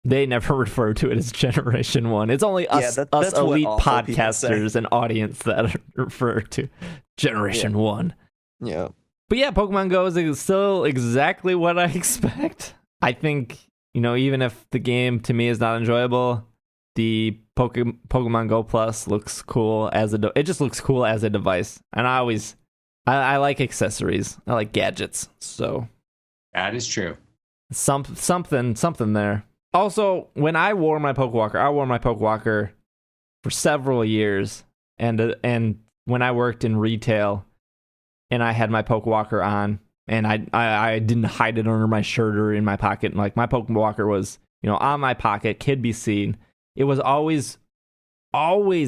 They never refer to it as Generation 1. It's only us elite podcasters and audience that refer to Generation 1. Yeah. But yeah, Pokemon Go is still exactly what I expect. I think, even if the game to me is not enjoyable, the Pokemon Go Plus looks cool it just looks cool as a device. And I like accessories. I like gadgets. So that is true. Something there. Also, when I wore my Pokewalker for several years, and when I worked in retail and I had my Pokewalker on, and I didn't hide it under my shirt or in my pocket. Like, my Pokewalker was, on my pocket, could be seen. It was always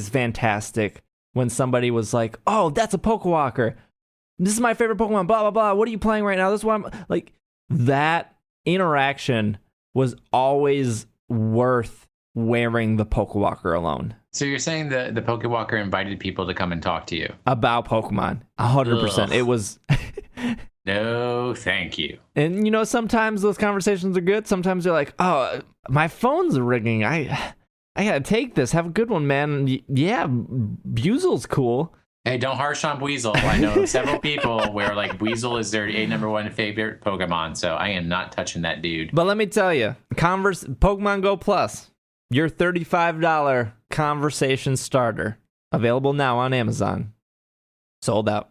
fantastic when somebody was like, "Oh, that's a Pokewalker. This is my favorite Pokemon, blah, blah, blah. What are you playing right now?" This is what I'm like. That interaction was always worth wearing the Pokewalker alone. So you're saying the Pokewalker invited people to come and talk to you about Pokemon? 100%. It was. No, thank you. And sometimes those conversations are good. Sometimes they're like, "Oh, my phone's ringing. I gotta take this. Have a good one, man." Yeah, Buizel's cool. Hey, don't harsh on Weasel. I know several people where like Weasel is their number one favorite Pokemon, so I am not touching that dude. But let me tell you, Pokemon Go Plus, your $35 conversation starter, available now on Amazon. Sold out.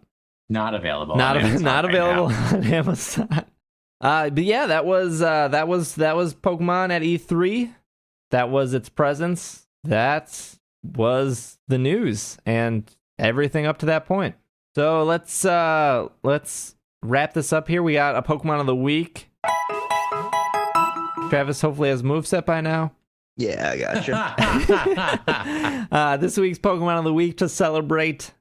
Not available. Not available on Amazon. But yeah, that was Pokemon at E3. That was its presence. That was the news and everything up to that point. So let's wrap this up here. We got a Pokemon of the week. Travis hopefully has moveset by now. Yeah, I gotcha. This week's Pokemon of the week, to celebrate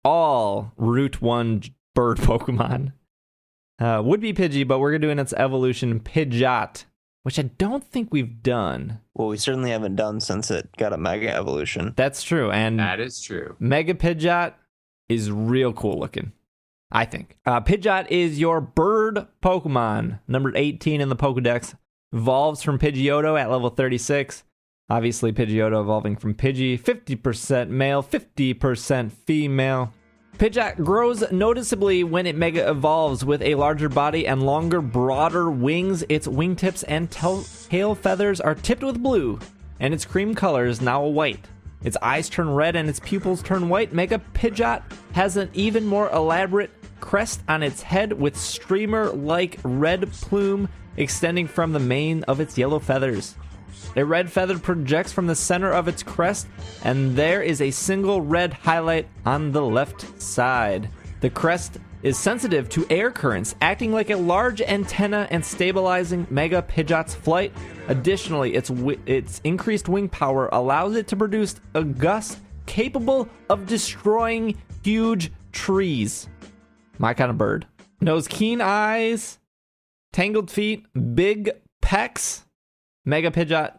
all Route 1 bird Pokemon, would be Pidgey, but we're doing its evolution, Pidgeot, which I don't think we've done. Well, we certainly haven't done since it got a Mega Evolution. That's true. And that is true. Mega Pidgeot is real cool looking, I think. Pidgeot is your bird Pokemon, number 18 in the Pokedex. Evolves from Pidgeotto at level 36. Obviously, Pidgeotto evolving from Pidgey. 50% male, 50% female. Pidgeot grows noticeably when it mega evolves with a larger body and longer, broader wings. Its wingtips and tail feathers are tipped with blue, and its cream color is now white. Its eyes turn red and its pupils turn white. Mega Pidgeot has an even more elaborate crest on its head with streamer-like red plume extending from the mane of its yellow feathers. A red feather projects from the center of its crest, and there is a single red highlight on the left side. The crest is sensitive to air currents, acting like a large antenna and stabilizing Mega Pidgeot's flight. Additionally, its increased wing power allows it to produce a gust capable of destroying huge trees. My kind of bird. Knows keen eyes, tangled feet, big pecs. Mega Pidgeot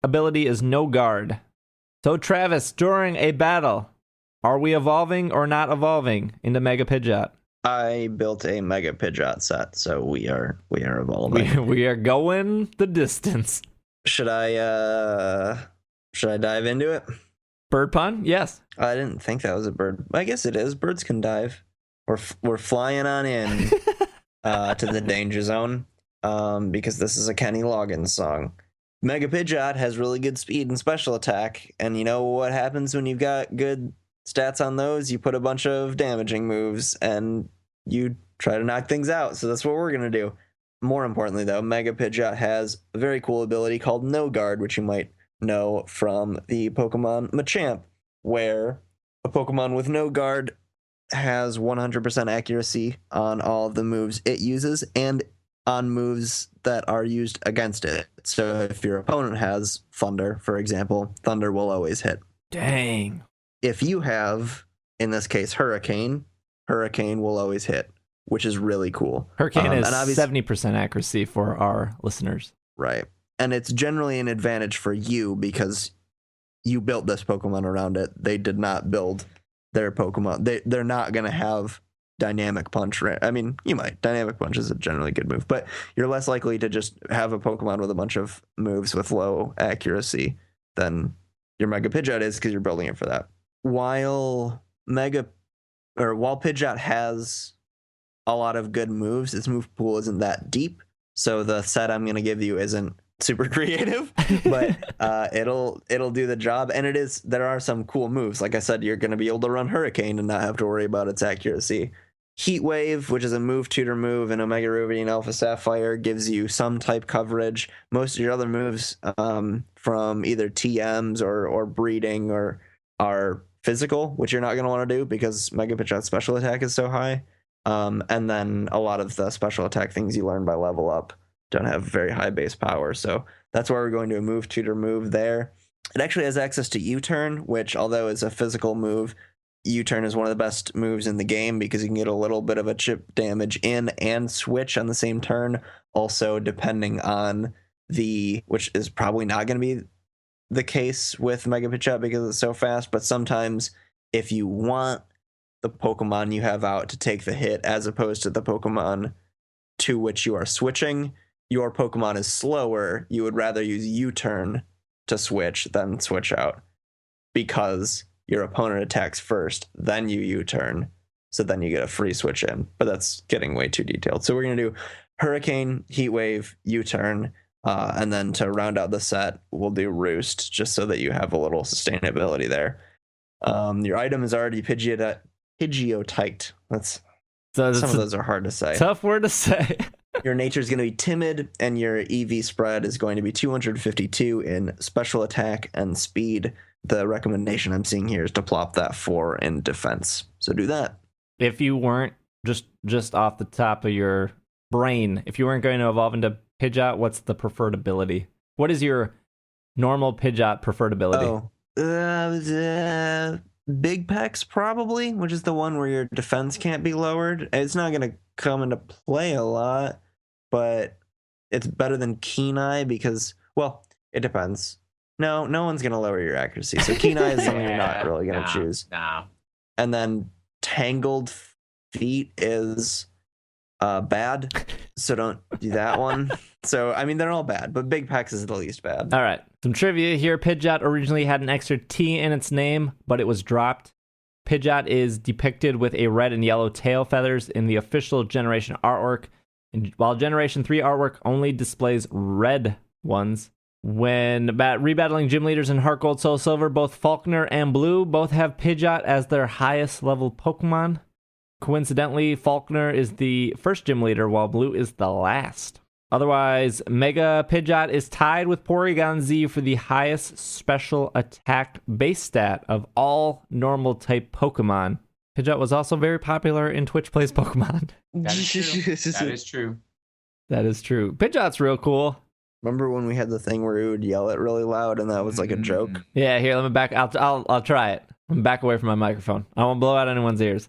ability is no guard. So Travis, during a battle, are we evolving or not evolving into Mega Pidgeot? I built a Mega Pidgeot set, so we are evolving. We are going the distance. Should I dive into it? Bird pun? Yes. I didn't think that was a bird. I guess it is. Birds can dive. We're flying on in to the danger zone because this is a Kenny Loggins song. Mega Pidgeot has really good speed and special attack, and you know what happens when you've got good stats on those? You put a bunch of damaging moves and you try to knock things out. So that's what we're going to do. More importantly, though, Mega Pidgeot has a very cool ability called No Guard, which you might know from the Pokemon Machamp, where a Pokemon with No Guard has 100% accuracy on all of the moves it uses and on moves that are used against it. So if your opponent has Thunder, for example, Thunder will always hit. Dang. If you have, in this case, Hurricane will always hit, which is really cool. Hurricane is 70% accuracy for our listeners. Right. And it's generally an advantage for you because you built this Pokemon around it. They did not build their Pokemon. They're not going to have Dynamic Punch. I mean, you might. Dynamic Punch is a generally good move, but you're less likely to just have a Pokemon with a bunch of moves with low accuracy than your Mega Pidgeot is because you're building it for that. While Pidgeot has a lot of good moves, its move pool isn't that deep. So the set I'm going to give you isn't super creative, but it'll do the job. And there are some cool moves. Like I said, you're going to be able to run Hurricane and not have to worry about its accuracy. Heat Wave, which is a move tutor move in Omega Ruby and Alpha Sapphire, gives you some type coverage. Most of your other moves from either TMs or breeding are physical, which you're not going to want to do because Mega Pidgeot's special attack is so high. And then a lot of the special attack things you learn by level up don't have very high base power. So that's why we're going to a move tutor move there. It actually has access to U-turn, which although is a physical move, U-turn is one of the best moves in the game because you can get a little bit of a chip damage in and switch on the same turn. Also, depending on which is probably not going to be the case with Mega Pidgeot because it's so fast, but sometimes if you want the Pokemon you have out to take the hit as opposed to the Pokemon to which you are switching, your Pokemon is slower, you would rather use U-turn to switch than switch out because your opponent attacks first, then you U-turn, so then you get a free switch in. But that's getting way too detailed. So we're going to do Hurricane, Heat Wave, U-turn, and then to round out the set, we'll do Roost, just so that you have a little sustainability there. Your item is already Pidgeotite. Some of those are hard to say. Tough word to say. Your nature is going to be timid, and your EV spread is going to be 252 in special attack and speed. The recommendation I'm seeing here is to plop that 4 in defense. So do that. If you weren't just off the top of your brain, if you weren't going to evolve into Pidgeot, what's the preferred ability? What is your normal Pidgeot preferred ability? Big Pecs probably, which is the one where your defense can't be lowered. It's not going to come into play a lot, but it's better than Keen Eye because, well, it depends. No one's going to lower your accuracy. So Keen Eye is something you're not really going to choose. No. And then tangled feet is bad, so don't do that one. So, I mean, they're all bad, but Big Pecs is the least bad. All right. Some trivia here. Pidgeot originally had an extra T in its name, but it was dropped. Pidgeot is depicted with a red and yellow tail feathers in the official Generation artwork, while Generation 3 artwork only displays red ones. When rebattling gym leaders in Heart Gold, Soul Silver, both Faulkner and Blue both have Pidgeot as their highest level Pokemon. Coincidentally, Faulkner is the first gym leader, while Blue is the last. Otherwise, Mega Pidgeot is tied with Porygon Z for the highest special attack base stat of all normal type Pokemon. Pidgeot was also very popular in Twitch Plays Pokemon. That is true. That is true. That is true. Pidgeot's real cool. Remember when we had the thing where we would yell it really loud and that was like a joke? Yeah, here, let me back. I'll try it. I'm back away from my microphone. I won't blow out anyone's ears.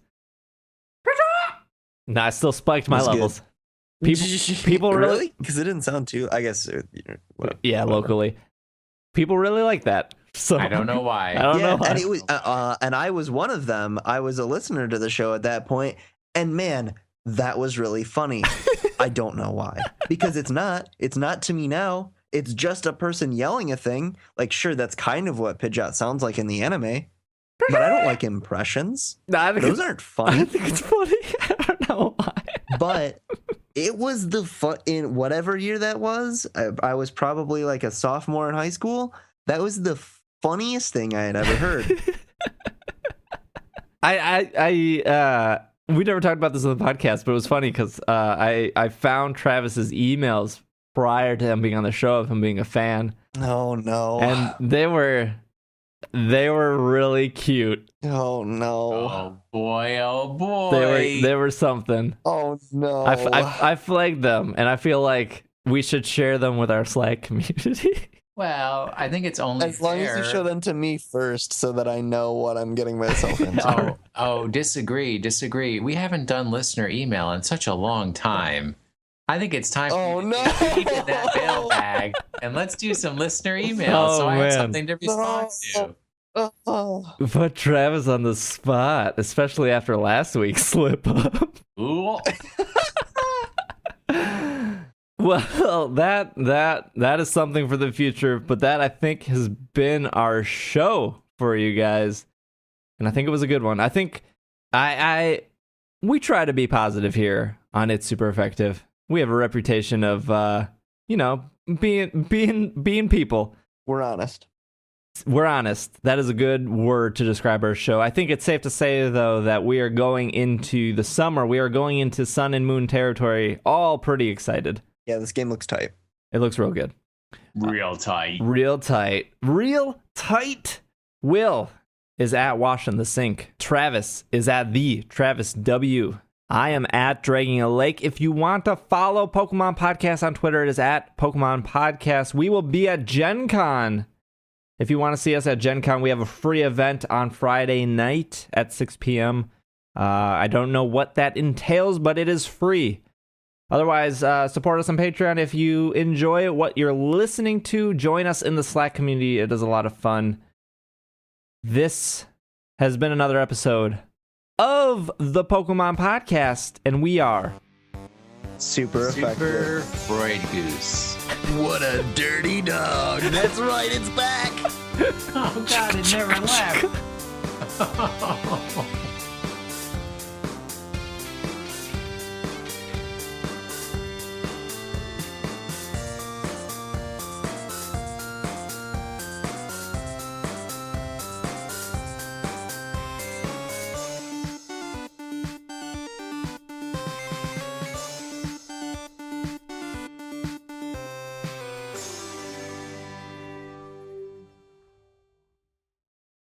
Nah, I still spiked my levels. People really? Because it didn't sound too. I guess. Yeah, locally, people really like that. So I don't know why. I don't know why. And it was, and I was one of them. I was a listener to the show at that point, and man, that was really funny. I don't know why. Because it's not. It's not to me now. It's just a person yelling a thing. Like, sure, that's kind of what Pidgeot sounds like in the anime, but I don't like impressions. Nah, those aren't funny. I think it's funny. I don't know why. But it was the fun in whatever year that was. I was probably like a sophomore in high school. That was the funniest thing I had ever heard. We never talked about this on the podcast, but it was funny because I found Travis's emails prior to him being on the show of him being a fan. Oh no! And they were really cute. Oh no! Oh boy! Oh boy! They were something. Oh no! I flagged them, and I feel like we should share them with our Slack community. Well, I think it's only as long as you show them to me first, so that I know what I'm getting myself into. Disagree. We haven't done listener email in such a long time. I think it's time for you to keep in that mailbag, and let's do some listener email so I have something to respond to. Put Travis on the spot, especially after last week's slip up. Ooh. Well, that is something for the future, but that I think has been our show for you guys, and I think it was a good one. I think we try to be positive here on It's Super Effective. We have a reputation of being people. We're honest. We're honest. That is a good word to describe our show. I think it's safe to say, though, that we are going into the summer. We are going into Sun and Moon territory, all pretty excited. Yeah, this game looks tight. It looks real good. Real tight. Real tight. Real tight. Will is at Washing the Sink. Travis is at the Travis W. I am at Dragging a Lake. If you want to follow Pokemon Podcast on Twitter, it is at Pokemon Podcast. We will be at Gen Con. If you want to see us at Gen Con, we have a free event on Friday night at 6 p.m. I don't know what that entails, but it is free. Otherwise, support us on Patreon. If you enjoy what you're listening to, join us in the Slack community. It is a lot of fun. This has been another episode of the Pokemon Podcast, and we are Super effective. Freud Goose. What a dirty dog. That's right, it's back. Oh God, it never left.